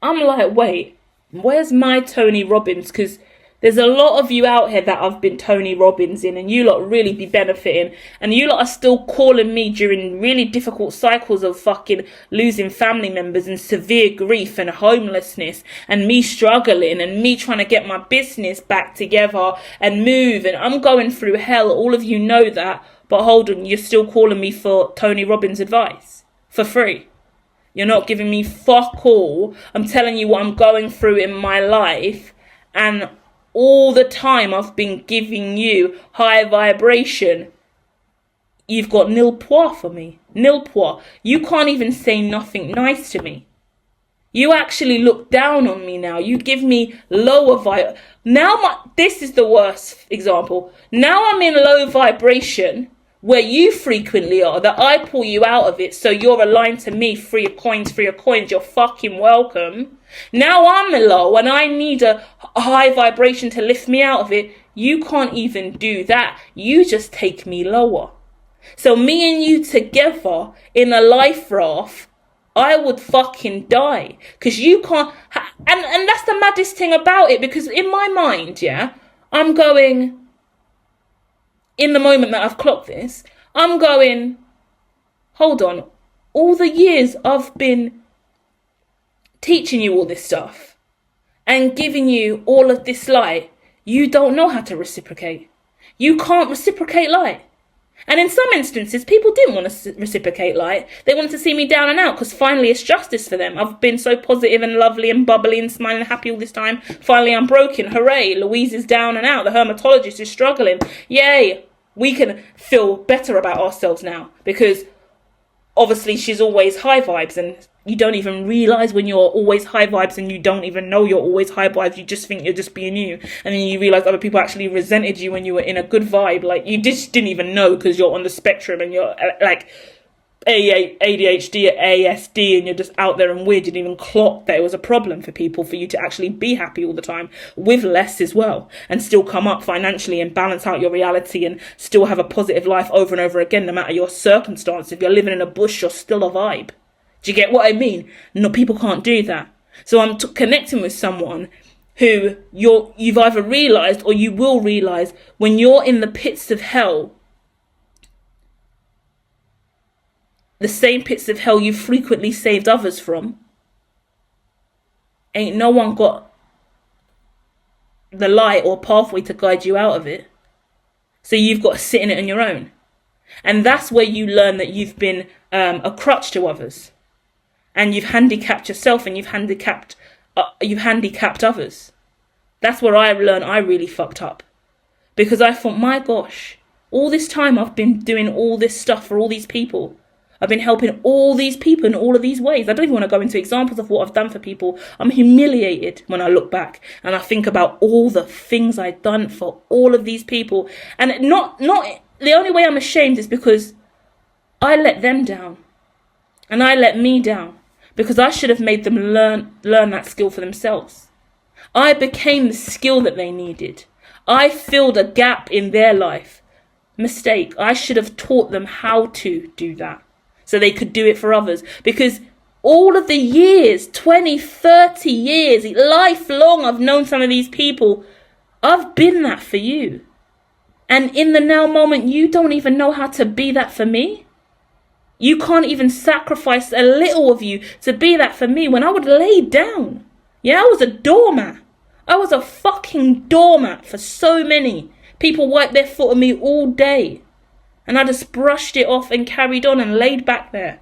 I'm like, wait, where's my Tony Robbins? Because there's a lot of you out here that I've been Tony Robbins in, and you lot really be benefiting, and you lot are still calling me during really difficult cycles of fucking losing family members and severe grief and homelessness, and me struggling and me trying to get my business back together and move, and I'm going through hell. All of you know that, but hold on, you're still calling me for Tony Robbins advice for free. You're not giving me fuck all. I'm telling you what I'm going through in my life, and all the time I've been giving you high vibration. You've got nil pois for me. Nil pois. You can't even say nothing nice to me. You actually look down on me now. You give me lower vibe. This is the worst example. Now I'm in low vibration, where you frequently are, that I pull you out of it, so you're aligned to me. Free of coins, you're fucking welcome. Now I'm low and I need a high vibration to lift me out of it. You can't even do that. You just take me lower. So me and you together in a life raft, I would fucking die. Because you can't, and that's the maddest thing about it, because in my mind, yeah, I'm going, in the moment that I've clocked this, I'm going, hold on, all the years I've been teaching you all this stuff and giving you all of this light, you don't know how to reciprocate. You can't reciprocate light. And in some instances, people didn't want to reciprocate light. They wanted to see me down and out, because finally it's justice for them. I've been so positive and lovely and bubbly and smiling and happy all this time. Finally I'm broken. Hooray, Louise is down and out. The Hermitologist is struggling. Yay, we can feel better about ourselves now, because obviously she's always high vibes, and you don't even realise when you're always high vibes, and you don't even know you're always high vibes. You just think you're just being you, and then you realise other people actually resented you when you were in a good vibe. Like, you just didn't even know, because you're on the spectrum and you're like ADHD or ASD, and you're just out there and weird. You didn't even clock that it was a problem for people for you to actually be happy all the time with less as well, and still come up financially and balance out your reality and still have a positive life over and over again, no matter your circumstance. If you're living in a bush, you're still a vibe. Do you get what I mean? No, people can't do that. So I'm connecting with someone who you've either realised, or you will realise, when you're in the pits of hell, the same pits of hell you frequently saved others from, ain't no one got the light or pathway to guide you out of it. So you've got to sit in it on your own. And that's where you learn that you've been a crutch to others. And you've handicapped yourself, and you've handicapped others. That's where I learned I really fucked up. Because I thought, my gosh, all this time I've been doing all this stuff for all these people. I've been helping all these people in all of these ways. I don't even want to go into examples of what I've done for people. I'm humiliated when I look back and I think about all the things I've done for all of these people. And not the only way I'm ashamed is because I let them down. And I let me down. Because I should have made them learn that skill for themselves. I became the skill that they needed. I filled a gap in their life. Mistake. I should have taught them how to do that. So they could do it for others. Because all of the years, 20, 30 years, lifelong, I've known some of these people. I've been that for you. And in the now moment, you don't even know how to be that for me. You can't even sacrifice a little of you to be that for me when I would lay down. Yeah, I was a doormat. I was a fucking doormat for so many. People wiped their foot on me all day. And I just brushed it off and carried on and laid back there.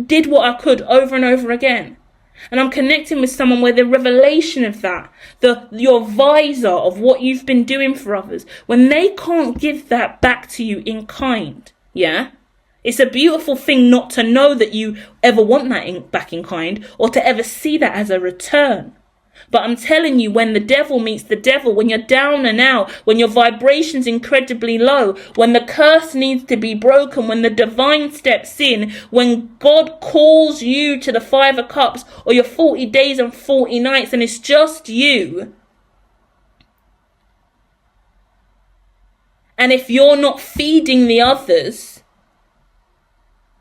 Did what I could over and over again. And I'm connecting with someone where the revelation of that, your visor of what you've been doing for others, when they can't give that back to you in kind, yeah? It's a beautiful thing not to know that you ever want that back in kind or to ever see that as a return. But I'm telling you, when the devil meets the devil, when you're down and out, when your vibration's incredibly low, when the curse needs to be broken, when the divine steps in, when God calls you to the 5 of Cups or your 40 days and 40 nights and it's just you. And if you're not feeding the others,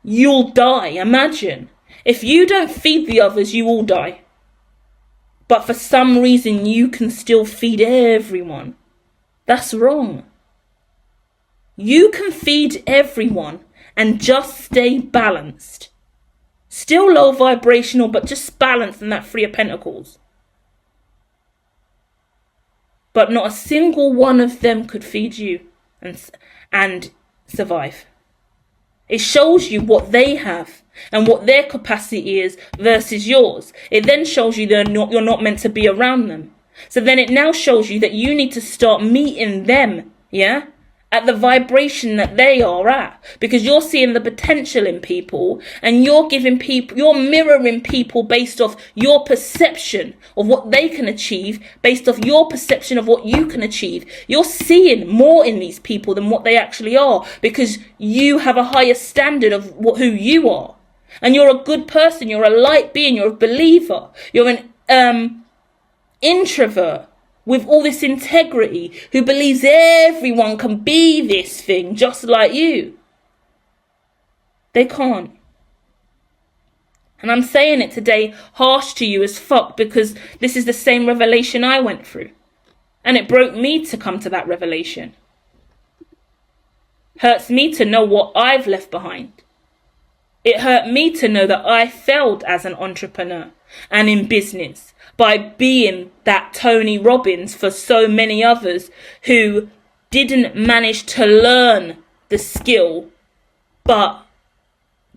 you'll die. Imagine. If you don't feed the others, you will die. But for some reason, you can still feed everyone. That's wrong. You can feed everyone and just stay balanced. Still low vibrational, but just balanced in that 3 of Pentacles. But not a single one of them could feed you and survive. It shows you what they have and what their capacity is versus yours. It then shows you you're not meant to be around them. So then it now shows you that you need to start meeting them, yeah, at the vibration that they are at. Because you're seeing the potential in people and you're mirroring people based off your perception of what they can achieve, based off your perception of what you can achieve. You're seeing more in these people than what they actually are because you have a higher standard of who you are. And you're a good person, you're a light being, you're a believer, you're an introvert with all this integrity who believes everyone can be this thing just like you. They can't. And I'm saying it today harsh to you as fuck because this is the same revelation I went through. And it broke me to come to that revelation. Hurts me to know what I've left behind. It hurt me to know that I failed as an entrepreneur and in business by being that Tony Robbins for so many others who didn't manage to learn the skill but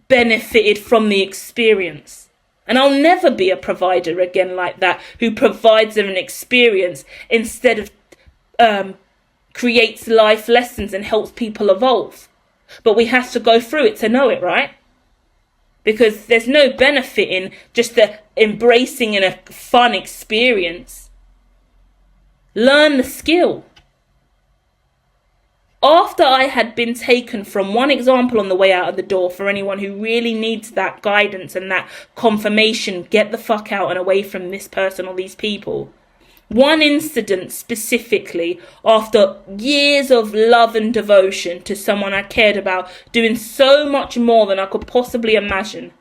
benefited from the experience. And I'll never be a provider again like that who provides them an experience instead of creates life lessons and helps people evolve. But we have to go through it to know it, right? Because there's no benefit in just the embracing in a fun experience. Learn the skill. After I had been taken from one example on the way out of the door, for anyone who really needs that guidance and that confirmation, get the fuck out and away from this person or these people. One incident specifically, after years of love and devotion to someone I cared about, doing so much more than I could possibly imagine.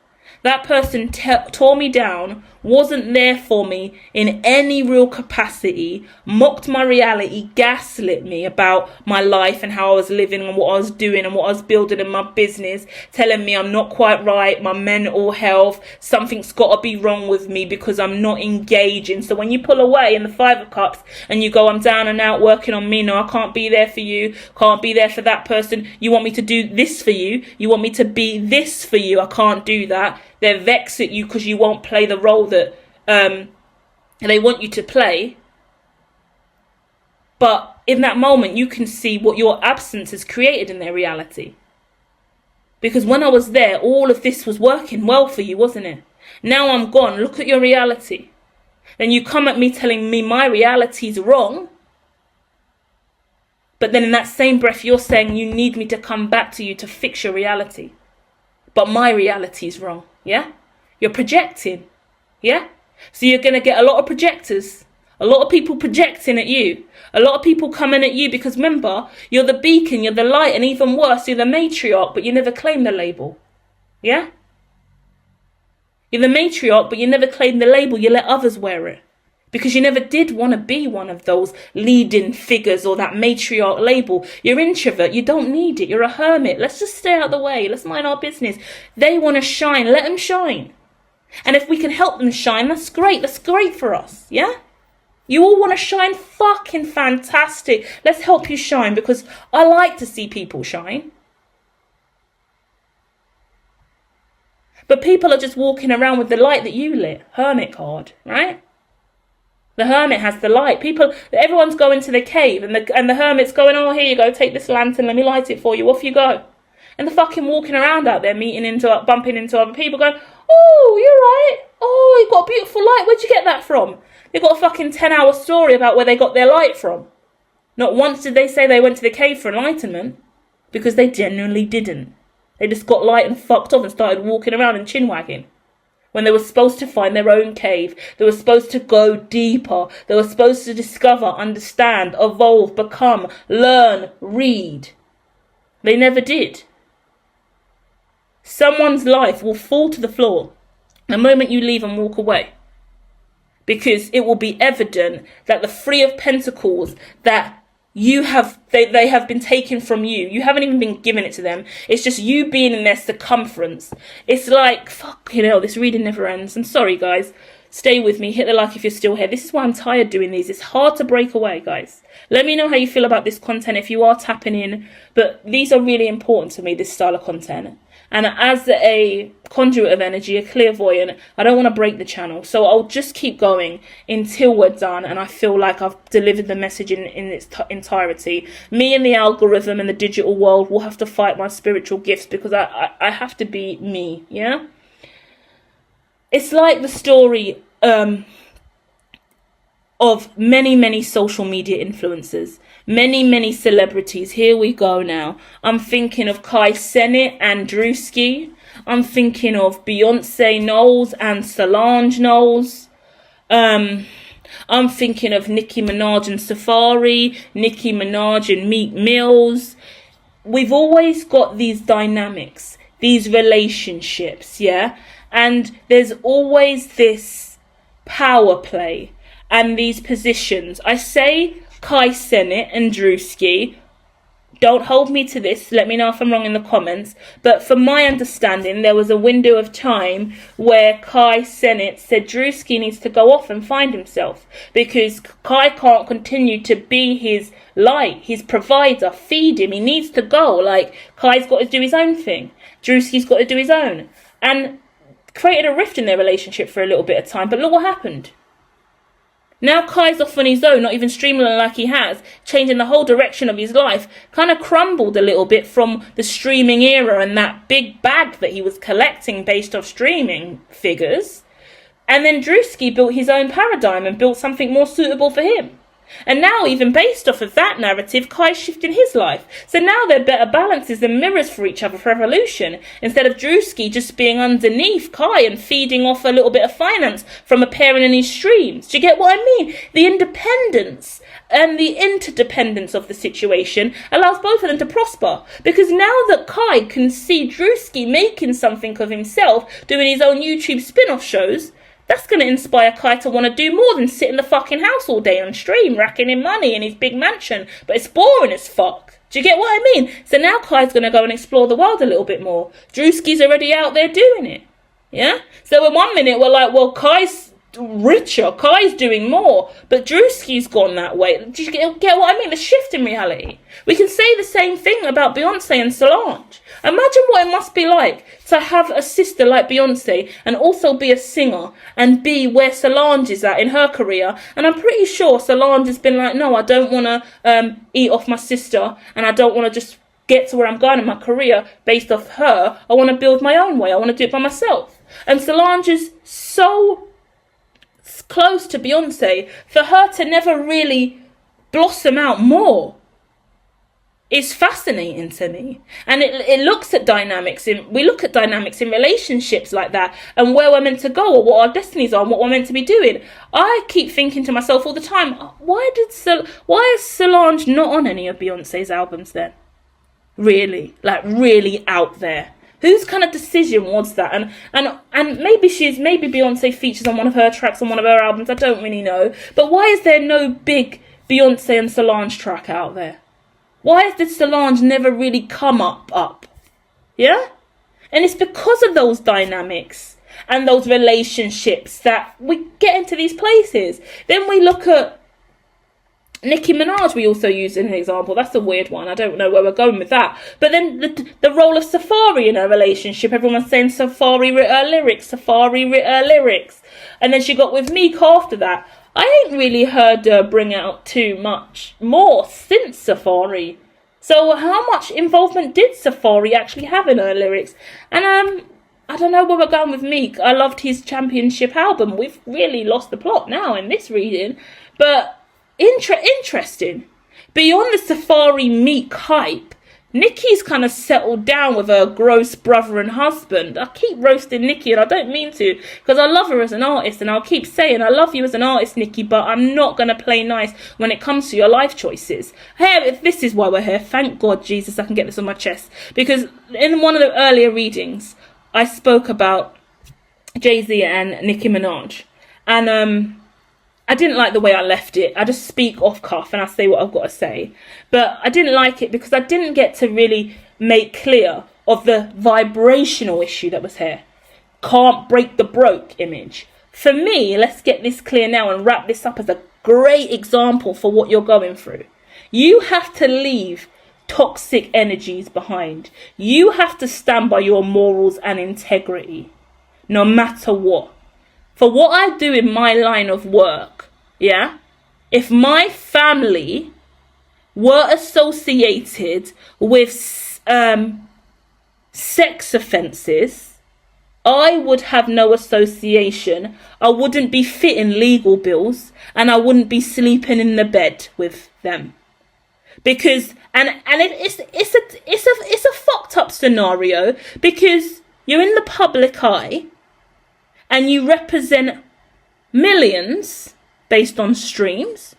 That person tore me down, wasn't there for me in any real capacity, mocked my reality, gaslit me about my life and how I was living and what I was doing and what I was building in my business, telling me I'm not quite right, my mental health, something's got to be wrong with me because I'm not engaging. So when you pull away in the 5 of Cups and you go, I'm down and out working on me, no, I can't be there for you, can't be there for that person, you want me to do this for you, you want me to be this for you, I can't do that. They're vexed at you because you won't play the role that they want you to play. But in that moment, you can see what your absence has created in their reality. Because when I was there, all of this was working well for you, wasn't it? Now I'm gone. Look at your reality. Then you come at me telling me my reality's wrong. But then in that same breath, you're saying you need me to come back to you to fix your reality. But my reality is wrong, yeah? You're projecting, yeah? So you're going to get a lot of projectors, a lot of people projecting at you, a lot of people coming at you because remember, you're the beacon, you're the light, and even worse, you're the matriarch, but you never claim the label, yeah? You're the matriarch, but you never claim the label, you let others wear it. Because you never did want to be one of those leading figures or that matriarch label. You're introvert. You don't need it. You're a hermit. Let's just stay out of the way. Let's mind our business. They want to shine. Let them shine. And if we can help them shine, that's great. That's great for us. Yeah? You all want to shine? Fucking fantastic. Let's help you shine because I like to see people shine. But people are just walking around with the light that you lit. Hermit card, right? The hermit has the light. Everyone's going to the cave and the hermit's going, oh, here you go, take this lantern, let me light it for you, off you go. And the fucking walking around out there, bumping into other people going, oh, you're right. Oh, you've got a beautiful light. Where'd you get that from? They've got a fucking 10-hour story about where they got their light from. Not once did they say they went to the cave for enlightenment because they genuinely didn't. They just got light and fucked off and started walking around and chin-wagging. When they were supposed to find their own cave, they were supposed to go deeper, they were supposed to discover, understand, evolve, become, learn, read. They never did. Someone's life will fall to the floor the moment you leave and walk away. Because it will be evident that the Three of Pentacles that they have been taken from you. You haven't even been given it to them. It's just you being in their circumference. It's like, fucking hell, this reading never ends. I'm sorry, guys. Stay with me. Hit the like if you're still here. This is why I'm tired doing these. It's hard to break away, guys. Let me know how you feel about this content if you are tapping in. But these are really important to me, this style of content. And as a conduit of energy, a clairvoyant, I don't want to break the channel. So I'll just keep going until we're done and I feel like I've delivered the message in its entirety. Me and the algorithm and the digital world will have to fight my spiritual gifts because I have to be me, yeah? It's like the story of many social media influencers. Many celebrities. Here we go now. I'm thinking of Kai Cenat and Drewski. I'm thinking of Beyonce Knowles and Solange Knowles. I'm thinking of Nicki Minaj and Safari, Nicki Minaj and Meek Mills. We've always got these dynamics, these relationships, yeah? And there's always this power play and these positions. I say Kai Cenat and Drewski. Don't hold me to this. Let me know if I'm wrong in the comments. But from my understanding, there was a window of time where Kai Cenat said Drewski needs to go off and find himself because Kai can't continue to be his light, his provider, feed him. He needs to go. Like, Kai's got to do his own thing. Drewski's got to do his own. And created a rift in their relationship for a little bit of time. But look what happened. Now Kai's off on his own, not even streaming like he has, changing the whole direction of his life, kind of crumbled a little bit from the streaming era and that big bag that he was collecting based off streaming figures. And then Drewski built his own paradigm and built something more suitable for him. And now, even based off of that narrative, Kai's shifting his life. So now they're better balances and mirrors for each other for evolution. Instead of Drewski just being underneath Kai and feeding off a little bit of finance from appearing in his streams. Do you get what I mean? The independence and the interdependence of the situation allows both of them to prosper. Because now that Kai can see Drewski making something of himself, doing his own YouTube spin-off shows, that's going to inspire Kai to want to do more than sit in the fucking house all day on stream, racking in money in his big mansion. But it's boring as fuck. Do you get what I mean? So now Kai's going to go and explore the world a little bit more. Drewski's already out there doing it. Yeah? So in 1 minute, we're like, well, Kai's richer. Kai's doing more. But Drewski's gone that way. Do you get what I mean? The shift in reality. We can say the same thing about Beyonce and Solange. Imagine what it must be like to have a sister like Beyonce and also be a singer and be where Solange is at in her career. And I'm pretty sure Solange has been like, no, I don't want to eat off my sister and I don't want to just get to where I'm going in my career based off her. I want to build my own way. I want to do it by myself. And Solange is so close to Beyonce for her to never really blossom out more. is fascinating to me. And it looks at dynamics we look at dynamics in relationships like that, and where we're meant to go, or what our destinies are, and what we're meant to be doing. I keep thinking to myself all the time, why is Solange not on any of Beyonce's albums then? Really, like really out there. Whose kind of decision was that? And maybe Beyonce features on one of her tracks on one of her albums, I don't really know. But why is there no big Beyonce and Solange track out there? Why did Solange never really come up? Yeah? And it's because of those dynamics and those relationships that we get into these places. Then we look at Nicki Minaj, we also use as an example. That's a weird one. I don't know where we're going with that. But then the role of Safari in her relationship. Everyone's saying Safari writ her lyrics. And then she got with Meek after that. I ain't really heard her bring out too much more since Safari. So how much involvement did Safari actually have in her lyrics? And I don't know where we're going with Meek. I loved his championship album. We've really lost the plot now in this reading. But interesting. Beyond the Safari Meek hype, Nicki's kind of settled down with her gross brother and husband. I keep roasting Nicki, and I don't mean to, because I love her as an artist, and I'll keep saying I love you as an artist, Nicki, but I'm not going to play nice when it comes to your life choices. Hey, this is why we're here. Thank God, Jesus, I can get this on my chest. Because in one of the earlier readings, I spoke about Jay-Z and Nicki Minaj. And I didn't like the way I left it. I just speak off cuff and I say what I've got to say. But I didn't like it because I didn't get to really make clear of the vibrational issue that was here. Can't break the broke image. For me, let's get this clear now and wrap this up as a great example for what you're going through. You have to leave toxic energies behind. You have to stand by your morals and integrity, no matter what. For what I do in my line of work, yeah, if my family were associated with sex offences, I would have no association. I wouldn't be fitting legal bills, and I wouldn't be sleeping in the bed with them. Because it's a fucked up scenario, because you're in the public eye and you represent millions based on streams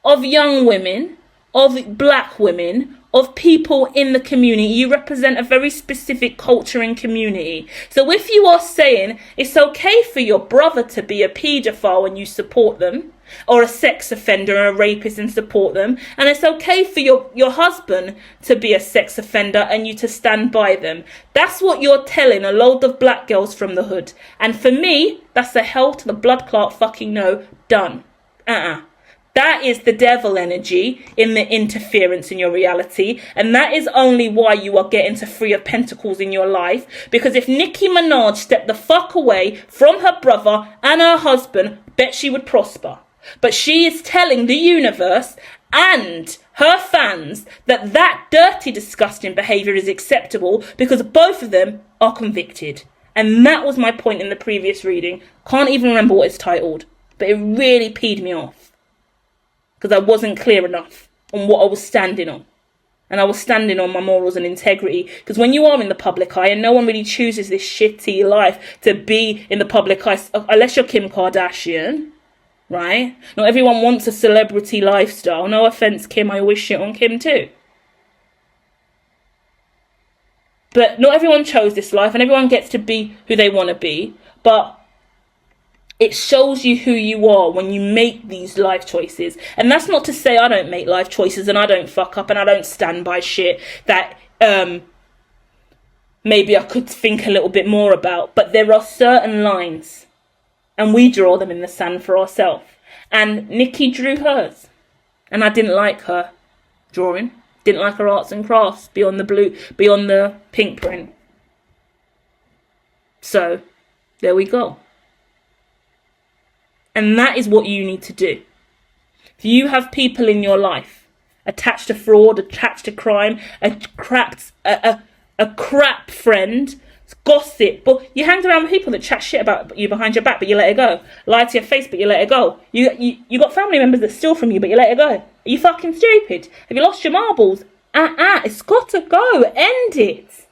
of young women, of black women, of people in the community. You represent a very specific culture and community. So if you are saying it's okay for your brother to be a paedophile and you support them, or a sex offender or a rapist and support them, and it's okay for your husband to be a sex offender and you to stand by them, that's what you're telling a load of black girls from the hood. And for me, that's a hell to the blood clot fucking no. Done. That is the devil energy in the interference in your reality. And that is only why you are getting to Three of Pentacles in your life. Because if Nicki Minaj stepped the fuck away from her brother and her husband, bet she would prosper. But she is telling the universe and her fans that dirty, disgusting behaviour is acceptable because both of them are convicted. And that was my point in the previous reading. Can't even remember what it's titled. But it really peed me off. Because I wasn't clear enough on what I was standing on. And I was standing on my morals and integrity. Because when you are in the public eye, and no one really chooses this shitty life to be in the public eye, unless you're Kim Kardashian, right? Not everyone wants a celebrity lifestyle. No offense, Kim, I always shit on Kim too. But not everyone chose this life, and everyone gets to be who they want to be. But it shows you who you are when you make these life choices. And that's not to say I don't make life choices and I don't fuck up and I don't stand by shit that maybe I could think a little bit more about. But there are certain lines, and we draw them in the sand for ourselves. And Nicki drew hers. And I didn't like her drawing. Didn't like her arts and crafts beyond the pink print. So, there we go. And that is what you need to do. If you have people in your life attached to fraud, attached to crime, a crap friend, gossip, but you hang around with people that chat shit about you behind your back, but you let it go. Lie to your face, but you let it go. You got family members that steal from you, but you let it go. Are you fucking stupid? Have you lost your marbles? It's got to go. End it.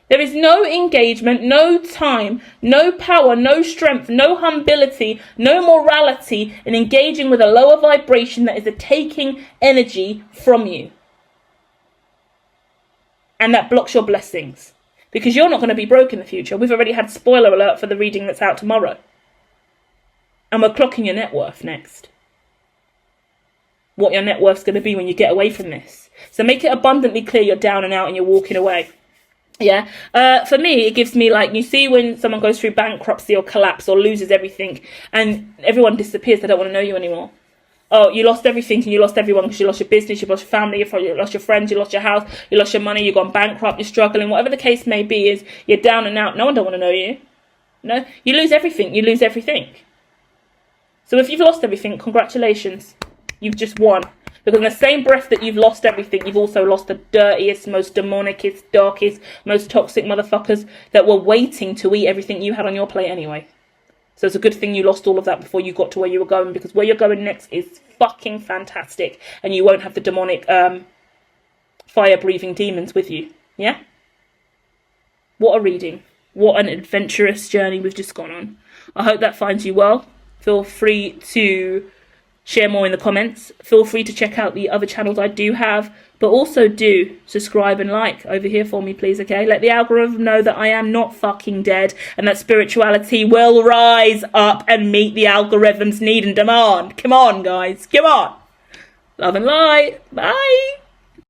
There is no engagement, no time, no power, no strength, no humility, no morality in engaging with a lower vibration that is taking energy from you. And that blocks your blessings. Because you're not going to be broke in the future. We've already had spoiler alert for the reading that's out tomorrow. And we're clocking your net worth next. What your net worth's going to be when you get away from this. So make it abundantly clear you're down and out and you're walking away. Yeah. For me, it gives me like, you see when someone goes through bankruptcy or collapse or loses everything and everyone disappears, they don't want to know you anymore. Oh, you lost everything and you lost everyone because you lost your business, you lost your family, you lost your friends, you lost your house, you lost your money, you've gone bankrupt, you're struggling, whatever the case may be, is you're down and out. No one don't want to know you. No, you lose everything. You lose everything. So if you've lost everything, congratulations. You've just won. Because in the same breath that you've lost everything, you've also lost the dirtiest, most demonicest, darkest, most toxic motherfuckers that were waiting to eat everything you had on your plate anyway. So it's a good thing you lost all of that before you got to where you were going, because where you're going next is fucking fantastic. And you won't have the demonic, fire-breathing demons with you. Yeah? What a reading. What an adventurous journey we've just gone on. I hope that finds you well. Feel free to share more in the comments. Feel free to check out the other channels I do have, but also do subscribe and like over here for me, please, okay? Let the algorithm know that I am not fucking dead and that spirituality will rise up and meet the algorithm's need and demand. Come on, guys. Come on. Love and light. Bye.